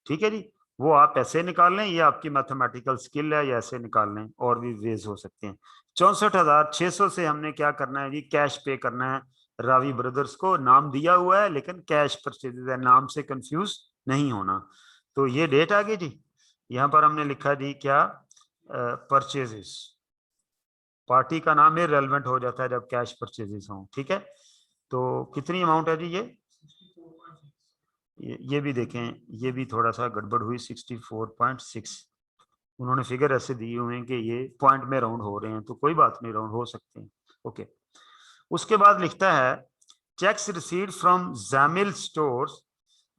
ठीक है जी, वो आप ऐसे निकाल लें, ये आपकी मैथमेटिकल स्किल है, या ऐसे निकाल लें, और भी वेज हो सकते हैं। 64,600 से हमने क्या करना है जी, कैश पे करना है रावी ब्रदर्स को। नाम दिया हुआ है लेकिन कैश परचेजेस है, नाम से कंफ्यूज नहीं होना। तो ये डेट आ गई जी, यहाँ पर हमने लिखा जी क्या, परचेजेस। पार्टी का नाम ही रेलेवेंट हो जाता है जब कैश परचेजेस हों। ठीक है, तो कितनी अमाउंट है जी ये भी देखें, ये भी थोड़ा सा गड़बड़ हुई, 64.6। उन्होंने फिगर ऐसे दिए हुए हैं कि ये पॉइंट में राउंड हो रहे हैं, तो कोई बात नहीं, राउंड हो सकते हैं। ओके, उसके बाद लिखता है cheques received from Jamil stores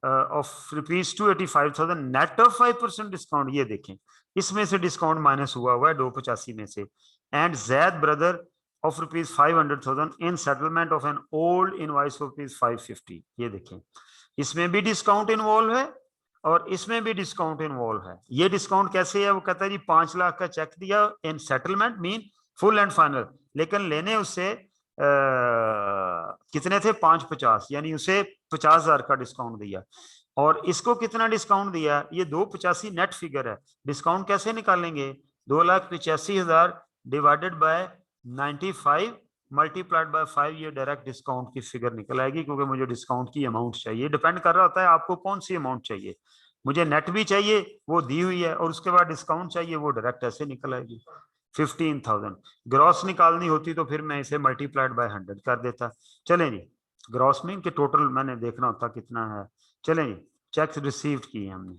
of ₹285,000 net of 5% discount. ये देखें, इसमें से डिस्काउंट माइनस हुआ है 285 में से। And Zaid brother of rupees 500,000 in settlement of an old invoice of rupees 550। ये देखें, इसमें भी डिस्काउंट इन्वॉल्व है और इसमें भी डिस्काउंट इन्वॉल्व है। ये डिस्काउंट कैसे है? वो कहता है जी 5 लाख का चेक दिया in settlement mean full and final, लेकिन लेने उससे कितने थे? 550, यानी उसे 50,000 का डिस्काउंट दिया। और इसको कितना डिस्काउंट दिया? ये 285 नेट फिगर है। डिस्काउंट कैसे निकालेंगे? 2,85,000 डिवाइडेड बाय 95 मल्टीप्लाइड बाय 5, ये डायरेक्ट डिस्काउंट की फिगर निकल आएगी, क्योंकि मुझे डिस्काउंट की अमाउंट चाहिए। डिपेंड कर रहा होता है आपको कौन सी अमाउंट चाहिए। मुझे नेट भी चाहिए, वो दी हुई है, और उसके बाद डिस्काउंट चाहिए, वो डायरेक्ट ऐसे निकल आएगी। 15,000 ग्रॉस निकालनी होती तो फिर मैं इसे मल्टीप्लाइड बाय 100 कर देता। चलें जी, ग्रॉस में कि टोटल मैंने देखना होता कितना है। चलें जी, चेक रिसीव्ड किए हमने,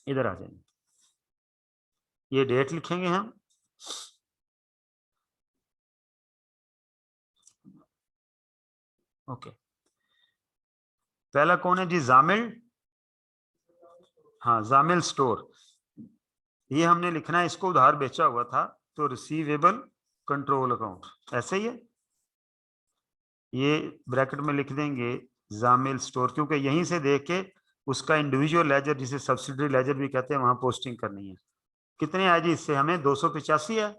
इधर आ जाएंगे, ये डेट लिखेंगे हम। ओके, पहला कौन है जी? जामिल। हाँ, जामिल स्टोर, ये हमने लिखना है, इसको उधार बेचा हुआ था तो रिसीवेबल कंट्रोल अकाउंट, ऐसे ही है। ये ब्रैकेट में लिख देंगे जामिल स्टोर, क्योंकि यहीं से देख के उसका इंडिविजुअल लेजर, जिसे सब्सिडरी लेजर भी कहते हैं, वहां पोस्टिंग करनी है। कितने आए जी इससे? हमें 285 है।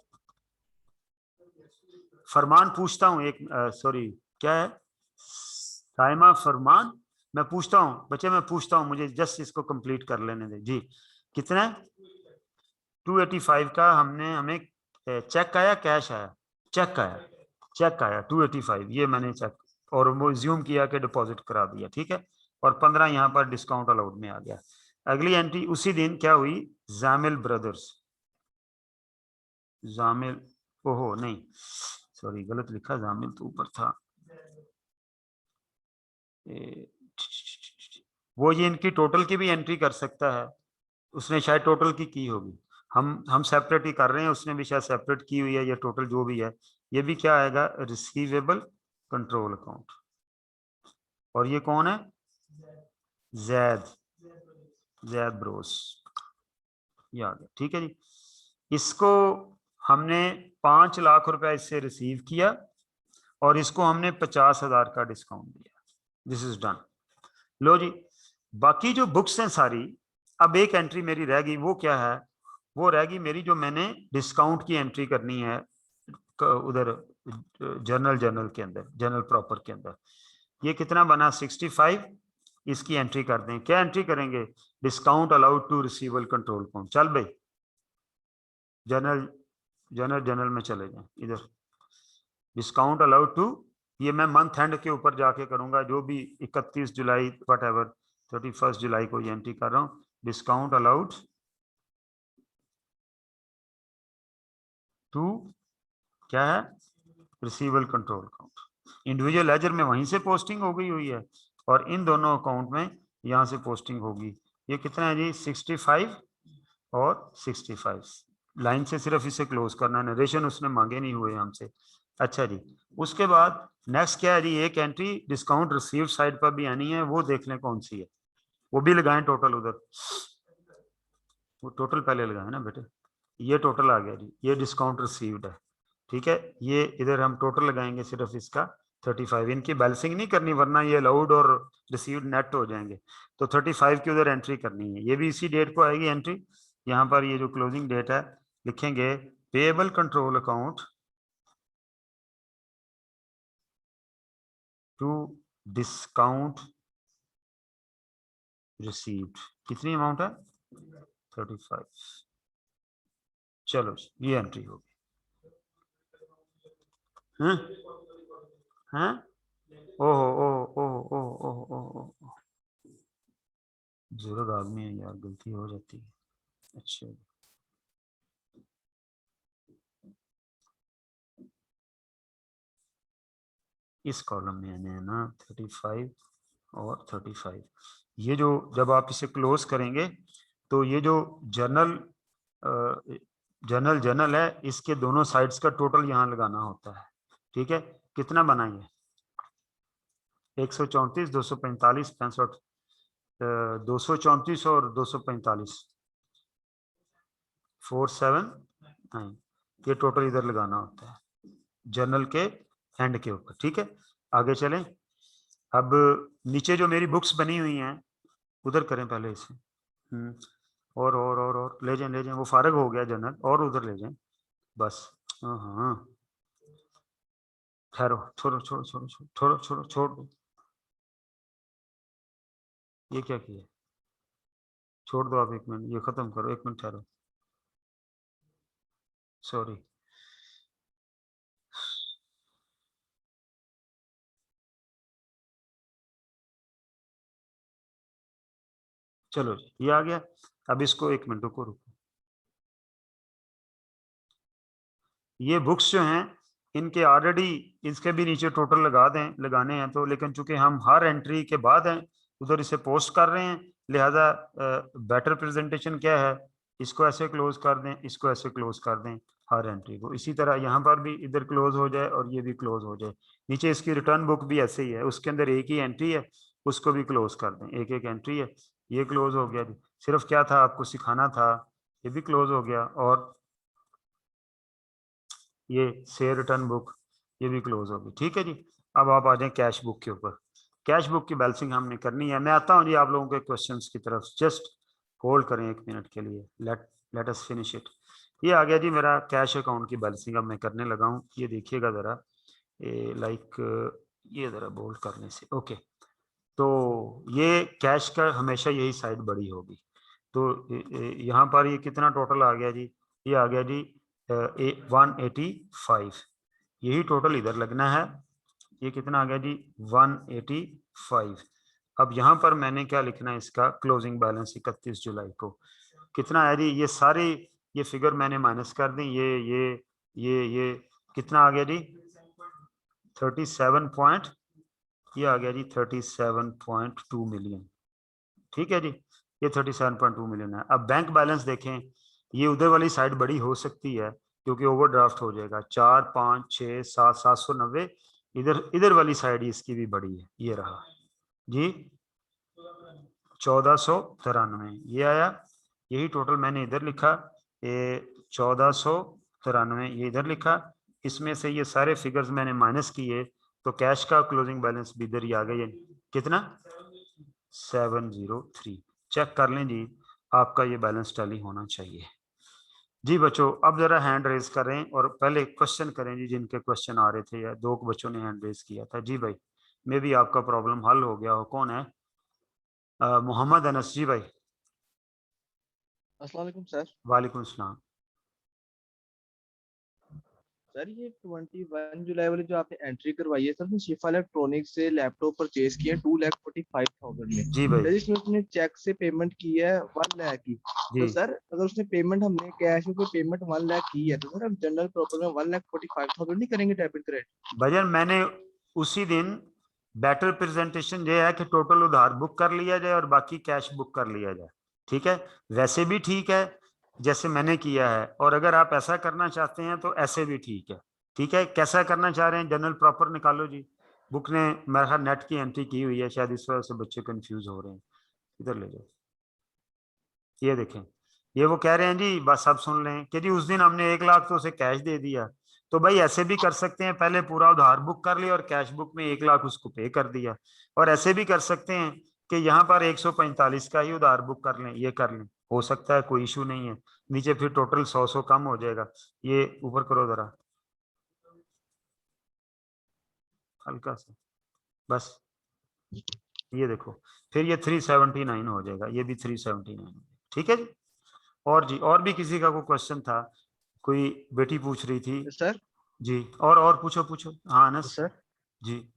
फरमान पूछता हूँ एक, सॉरी क्या है साइमा? फरमान, मैं पूछता हूँ बच्चे, मैं पूछता हूँ, मुझे जस्ट इसको कंप्लीट कर लेने दे जी। कितना? 285 का हमने, हमें चेक आया, कैश आया? चेक आया, चेक आया 285, ये मैंने चेक, और वो ज्यूम किया कि डिपॉजिट करा दिया, ठीक है। और 15 यहाँ पर डिस्काउंट अलाउड में आ गया। अगली एंट्री उसी दिन क्या हुई? जामिल ब्रदर्स, जामिल, ओहो नहीं सॉरी गलत लिखा, जामिल तो ऊपर था। वो ये इनकी टोटल की भी एंट्री कर सकता है, उसने शायद टोटल की होगी। हम सेपरेट ही कर रहे हैं, उसने भी शायद सेपरेट की हुई है, या टोटल जो भी है। ये भी क्या आएगा? Receivable control account. और ये कौन है? जैद, जैद ब्रोस, ये आ गया, ठीक है जी। इसको हमने 5 लाख रुपए इससे रिसीव किया और इसको हमने 50,000 का डिस्काउंट दिया। This is done. लो जी, बाकी जो बुक्स हैं सारी, अब एक एंट्री मेरी रह गई, वो क्या है? वो रह गई मेरी, जो मैंने डिस्काउंट की एंट्री करनी है उधर जर्नल के अंदर, जर्नल प्रॉपर के अंदर। ये कितना बना? 65, इसकी एंट्री कर दें। क्या एंट्री करेंगे? Discount allowed to receivable control account. चल भाई, जर्नल में चले जाए, इधर डिस्काउंट अलाउड टू, ये मैं मंथ एंड के ऊपर जाके करूंगा, जो भी 31 जुलाई वट एवर 31 जुलाई को ये एंट्री कर रहा हूँ। डिस्काउंट अलाउड टू क्या है? Receivable control account. Individual ledger में वहीं से पोस्टिंग हो गई हुई है, और इन दोनों अकाउंट में यहां से पोस्टिंग होगी। ये कितना है जी? 65 और 65 लाइन से सिर्फ इसे क्लोज करना, नरेशन उसने मांगे नहीं हुए हमसे। अच्छा जी, उसके बाद नेक्स्ट क्या है जी? एक एंट्री डिस्काउंट रिसीव साइड पर भी आनी है, वो देख लें कौन सी है, वो भी लगाएं टोटल उधर। वो टोटल पहले लगाए ना बेटे, ये टोटल आ गया जी, ये डिस्काउंट रिसीव्ड है, ठीक है। ये इधर हम टोटल लगाएंगे सिर्फ इसका 35, इनकी बैलेंसिंग नहीं करनी, वरना ये अलाउड और रिसीव्ड नेट हो जाएंगे। तो 35 की उधर एंट्री करनी है, ये भी इसी डेट को आएगी एंट्री। यहाँ पर ये जो क्लोजिंग डेट है लिखेंगे payable control account to discount received. कितनी अमाउंट है? 35। चलो ये एंट्री होगी। हैं हैं? ओहो ओहो ओहो ओहो ओहो ओहो, बुजुर्ग आदमी है यार, गलती हो जाती है। अच्छा, इस कॉलम में आने हैं ना 35 और 35। ये जो जब आप इसे क्लोज करेंगे तो ये जो जर्नल जर्नल है, इसके दोनों साइड्स का टोटल यहाँ लगाना होता है, ठीक है। कितना बनाएंगे? 134, 245, 65, 234 और 245, 479, ये टोटल इधर लगाना होता है। जर्नल के एंड के ऊपर। ठीक है, आगे चलें। अब नीचे जो मेरी बुक्स बनी हुई हैं उधर करें पहले इसे। और ले जाएं वो फारग हो गया जर्नल, और उधर ले जाएं बस। हाँ, ठहरो, छोड़ दो। ये क्या किया, छोड़ दो आप 1 मिनट, ये खत्म करो, 1 मिनट ठहरो, सॉरी। चलो जी, ये आ गया। अब इसको 1 मिनट रुको। ये बुक्स जो हैं इनके ऑलरेडी इसके भी नीचे टोटल लगाने हैं तो, लेकिन चूंकि हम हर एंट्री के बाद हैं उधर इसे पोस्ट कर रहे हैं, लिहाजा बेटर प्रेजेंटेशन क्या है, इसको ऐसे क्लोज कर दें, इसको ऐसे क्लोज कर दें हर एंट्री को। इसी तरह यहाँ पर भी इधर क्लोज हो जाए और ये भी क्लोज हो जाए। नीचे इसकी रिटर्न बुक भी ऐसे ही है, उसके अंदर एक ही एंट्री है, उसको भी क्लोज कर दें। एक एक एंट्री है, ये क्लोज हो गया जी। सिर्फ क्या था, आपको सिखाना था, ये भी क्लोज हो गया। और ये शेयर रिटर्न बुक ये भी क्लोज होगी। ठीक है जी। अब आप आ जाए कैश बुक के ऊपर। कैश बुक की बैलेंसिंग हमने करनी है। मैं आता हूँ जी आप लोगों के क्वेश्चंस की तरफ, जस्ट होल्ड करें 1 मिनट के लिए। Let us finish it. ये आ गया जी मेरा कैश अकाउंट की बैलेंसिंग, अब मैं करने लगा हूँ। ये देखिएगा जरा, ये जरा बोल्ड करने से, ओके। तो ये कैश का हमेशा यही साइड बड़ी होगी। तो यहाँ पर ये कितना टोटल आ गया जी, ये आ गया जी 185। यही टोटल इधर लगना है। ये कितना आ गया जी 185। अब यहाँ पर मैंने क्या लिखना है, इसका क्लोजिंग बैलेंस 31 जुलाई को कितना है जी, ये सारी ये फिगर मैंने माइनस कर दी। ये कितना आ गया जी 37 पॉइंट, ये आ गया जी 37.2 मिलियन। ठीक है जी, ये 37.2 मिलियन है। अब बैंक बैलेंस देखें, ये उधर वाली साइड बड़ी हो सकती है क्योंकि ओवरड्राफ्ट हो जाएगा। 4, 5, 6, 7, 790। इधर इधर वाली साइड इसकी भी बड़ी है, ये रहा जी 1493 ये आया। यही टोटल मैंने इधर लिखा, ये 1493 ये इधर लिखा। इसमें से ये सारे फिगर्स मैंने माइनस किए तो कैश का क्लोजिंग बैलेंस भी इधर ही आ गया। कितना 703। चेक कर लें जी, आपका ये बैलेंस टैली होना चाहिए जी। बच्चों अब जरा हैंड रेज करें और पहले क्वेश्चन करें जी, जिनके क्वेश्चन आ रहे थे। या 2 बच्चों ने हैंड रेज किया था जी भाई, मे भी आपका प्रॉब्लम हल हो गया हो। कौन है? मोहम्मद अनस जी भाई। अस्सलाम वालेकुम सर। वालेकुम सलाम। सर ये 21 जुलाई वाली जो आपने एंट्री करवाई है सर, उसमें शिफा इलेक्ट्रॉनिक्स से लैपटॉप परचेज किया 2,45,000 में। जी भाई। सर इसमें उसने चेक से पेमेंट की है 1 लाख की। तो जी सर अगर उसने पेमेंट हमने कैश में पेमेंट 1 लाख की है तो सर हम जनरल प्रॉपर में 1,45,000 नहीं करेंगे डेबिट क्रेडिट? भजन मैंने उसी दिन बेटर प्रेजेंटेशन ये है कि टोटल उधार बुक कर लिया जाए और बाकी कैश बुक कर लिया जाए। ठीक है, वैसे भी ठीक है जैसे मैंने किया है, और अगर आप ऐसा करना चाहते हैं तो ऐसे भी ठीक है। ठीक है, कैसा करना चाह रहे हैं, जनरल प्रॉपर निकालो जी। बुक ने मेरे ख्याल नेट की एंट्री की हुई है, शायद इस वजह से बच्चे कंफ्यूज हो रहे हैं। इधर ले जाओ, ये देखें, ये वो कह रहे हैं जी, बस अब सुन लें कि जी उस दिन हमने 1 लाख तो उसे कैश दे दिया। तो भाई ऐसे भी कर सकते हैं, पहले पूरा उधार बुक कर लिया और कैश बुक में 1 लाख उसको पे कर दिया। और ऐसे भी कर सकते हैं कि यहाँ पर 145 का ही उधार बुक कर लें, ये कर लें, हो सकता है, कोई इशू नहीं है। नीचे फिर टोटल 100 कम हो जाएगा। ये ऊपर करो जरा हल्का सा, बस ये देखो, फिर ये 379 हो जाएगा, ये भी 379। ठीक है जी। और जी, और भी किसी का कोई क्वेश्चन था? कोई बेटी पूछ रही थी सर जी, और पूछो। हाँ अनस सर जी।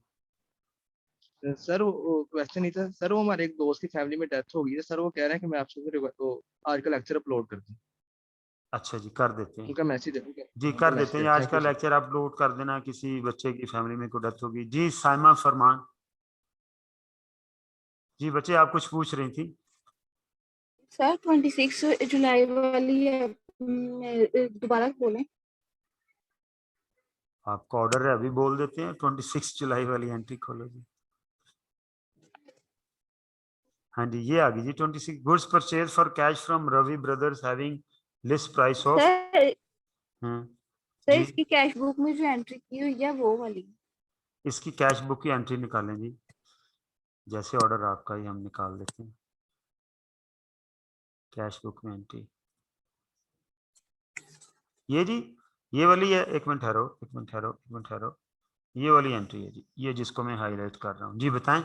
सर वो क्वेश्चन नहीं था सर, वो हमारे एक दोस्त की फैमिली में डेथ हो गई है सर, वो कह रहे हैं कि मैं आपसे वो आज का लेक्चर अपलोड कर दूं। अच्छा जी, कर देते हैं उनका मैसेज है जी, उनका कर देते मैसेज हैं। है। आज थैंक का यू सर। लेक्चर अपलोड कर देना, किसी बच्चे की फैमिली में कोई डेथ होगी जी। साइमा फरमान जी, बच्चे आप कुछ पूछ रही थी? सर 26 जुलाई वाली है, दोबारा बोलें। आपका ऑर्डर है, अभी बोल देते हैं। 26 जुलाई वाली एंट्री खोलो जी। हाँ जी, ये आ गई जी 26। Goods purchase for cash from Ravi brothers having list price of. Sir sir जी। इसकी कैश बुक में जो एंट्री की हुई है वो वाली। इसकी कैश बुक की एंट्री निकालें जी, जैसे ऑर्डर आपका ही हम निकाल देते हैं। कैश बुक में एंट्री ये जी, ये वाली है। एक मिनट ठहरो, एक मिनट ठहरो, एक मिनट ठहरो। ये वाली एंट्री है जी, ये जिसको मैं हाईलाइट कर रहा हूँ। जी बताएं।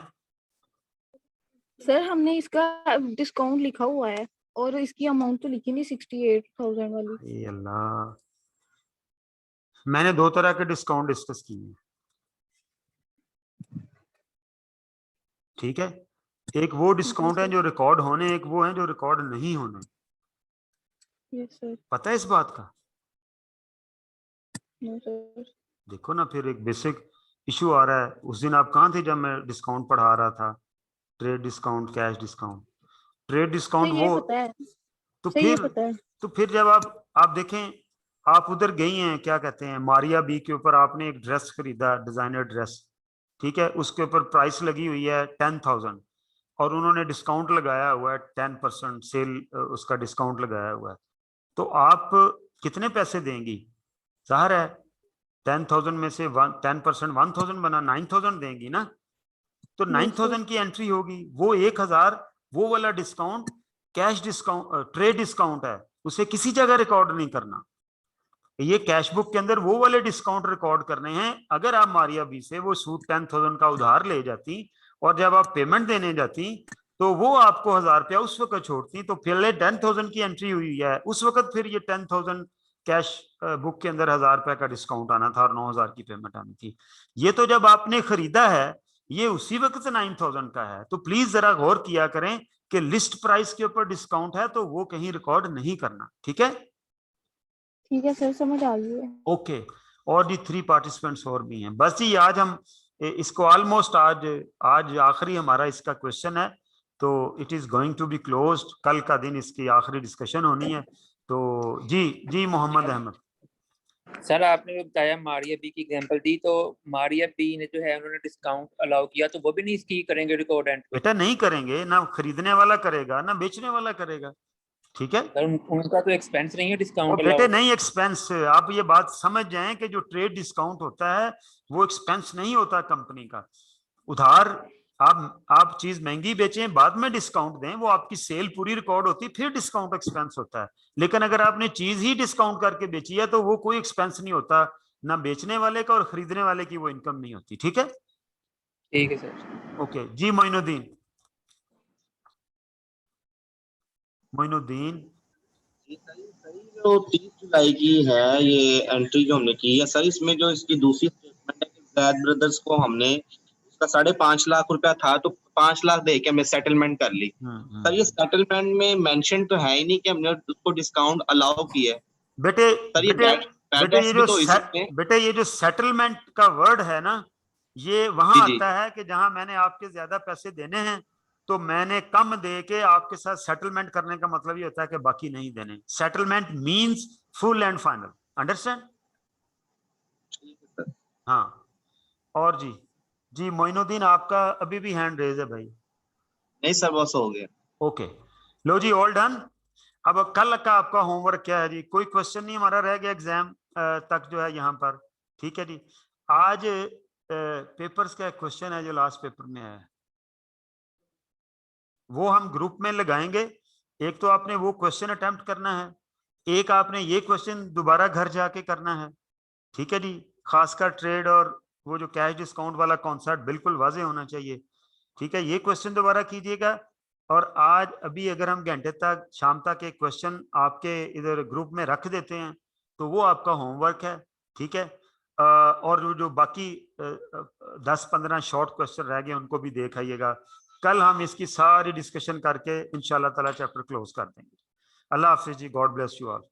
सर हमने इसका डिस्काउंट लिखा हुआ है और इसकी अमाउंट तो लिखी नहीं 68,000 वाली। ये अल्लाह, मैंने दो तरह के डिस्काउंट डिस्कस किए हैं, ठीक है। एक वो डिस्काउंट है जो रिकॉर्ड होने, एक वो है जो रिकॉर्ड नहीं होने। Yes sir. पता है इस बात का? No sir. देखो ना, फिर एक बेसिक इशू आ रहा है। उस दिन आप कहाँ थे जब मैं डिस्काउंट पढ़ा रहा था? Trade discount, cash discount. Trade discount ये वो, पता है, तो सही ये फिर पता है। तो फिर जब आप देखें, आप उधर गई हैं, क्या कहते हैं, मारिया बी के ऊपर आपने एक ड्रेस खरीदा, डिजाइनर ड्रेस, ठीक है। उसके ऊपर प्राइस लगी हुई है 10,000 और उन्होंने डिस्काउंट लगाया हुआ है 10% सेल, उसका डिस्काउंट लगाया हुआ है। तो आप कितने पैसे देंगी? जाहिर है 10,000 में से 10% 1,000 बना, 9,000 देंगी ना। तो 9,000 की एंट्री होगी। वो 1,000 वो वाला discount cash discount, trade discount है, उसे किसी जगह रिकॉर्ड नहीं करना। ये कैश बुक के अंदर वो वाले डिस्काउंट रिकॉर्ड करने हैं। अगर आप मारिया बी से वो सूट 10,000 का उधार ले जाती और जब आप पेमेंट देने जाती तो वो आपको 1,000 रुपया उस वक्त छोड़ती, तो पहले 10,000 की एंट्री हुई है उस वक्त, फिर ये 10,000 कैश बुक के अंदर 1,000 रुपया का डिस्काउंट आना था और 9,000 की पेमेंट आनी थी। ये तो जब आपने खरीदा है, ये उसी वक्त 9,000 का है। तो प्लीज जरा गौर किया करें कि लिस्ट प्राइस के ऊपर डिस्काउंट है तो वो कहीं रिकॉर्ड नहीं करना, ठीक है। ठीक है सर, समझ आ गई है। ओके। और जी 3 पार्टिसिपेंट्स और भी हैं। बस जी आज हम इसको ऑलमोस्ट आज आखिरी हमारा इसका क्वेश्चन है, तो it is going to be closed. कल का दिन इसकी आखिरी डिस्कशन होनी है। तो जी मोहम्मद अहमद। सर आपने जो बताया मारिया बी की एग्जांपल दी, तो मारिया बी ने जो है उन्होंने डिस्काउंट अलाउ किया, तो वो भी नहीं इसकी करेंगे रिकॉर्ड एंट्री? बेटा नहीं करेंगे ना, खरीदने वाला करेगा ना बेचने वाला करेगा, ठीक है। सर उनका तो एक्सपेंस नहीं है और डिस्काउंट बेटे अलाउ? नहीं एक्सपेंस, आप ये बात समझ जाएं कि जो ट्रेड डिस्काउंट होता है वो एक्सपेंस नहीं होता कंपनी का। उधार आप चीज महंगी बेचें बाद में डिस्काउंट दें, वो आपकी सेल पूरी रिकॉर्ड होती है, फिर डिस्काउंट एक्सपेंस होता है। लेकिन अगर आपने चीज ही डिस्काउंट करके बेची है तो वो कोई एक्सपेंस नहीं होता, ना बेचने वाले का और खरीदने वाले की वो इनकम नहीं होती, ठीक है। ठीक है सर। ओके जी मोइनुद्दीन। मोइनुद्दीन जो 30 जुलाई की है ये एंट्री जो हमने की है सर, इसमें जो इसकी दूसरी स्टेटमेंट है कि जैद ब्रदर्स को हमने उसका 5.5 लाख रुपया था तो 5 लाख दे के हमने सेटलमेंट कर ली। सर ये सेटलमेंट में मेंशन तो है ही नहीं कि हमने उसको डिस्काउंट अलाउ किया है। बेटे सर ये बेटे बेटे ये जो तो इसमें बेटे ये जो सेटलमेंट का वर्ड है ना, ये वहां जी, जी। आता है कि जहां मैंने आपके ज्यादा पैसे देने हैं तो मैंने कम दे के आपके साथ सेटलमेंट करने का मतलब ये होता है कि बाकी नहीं देने। Settlement means full and final, understand? हाँ। और जी मोइनुद्दीन आपका अभी भी हैंड रेज है भाई। नहीं सर बस हो गया। ओके लो जी, ऑल डन। अब कल का आपका होमवर्क क्या है जी? कोई क्वेश्चन नहीं हमारा रह गया एग्जाम तक जो है यहाँ पर, ठीक है जी। आज पेपर्स का क्वेश्चन है जो लास्ट पेपर में है, वो हम ग्रुप में लगाएंगे। एक तो आपने वो क्वेश्चन अटेम्प्ट करना है, एक आपने ये क्वेश्चन दोबारा घर जाके करना है, ठीक है जी। खासकर ट्रेड और वो जो कैश डिस्काउंट वाला कॉन्सेप्ट बिल्कुल वाजे होना चाहिए, ठीक है। ये क्वेश्चन दोबारा कीजिएगा। और आज अभी अगर हम घंटे तक शाम तक एक क्वेश्चन आपके इधर ग्रुप में रख देते हैं तो वो आपका होमवर्क है, ठीक है। और जो बाकी 10-15 शॉर्ट क्वेश्चन रह गए उनको भी देख आइएगा। कल हम इसकी सारी डिस्कशन करके इंशाल्लाह ताला चैप्टर क्लोज कर देंगे। अल्लाह हाफिज जी, गॉड ब्लेस यू ऑल।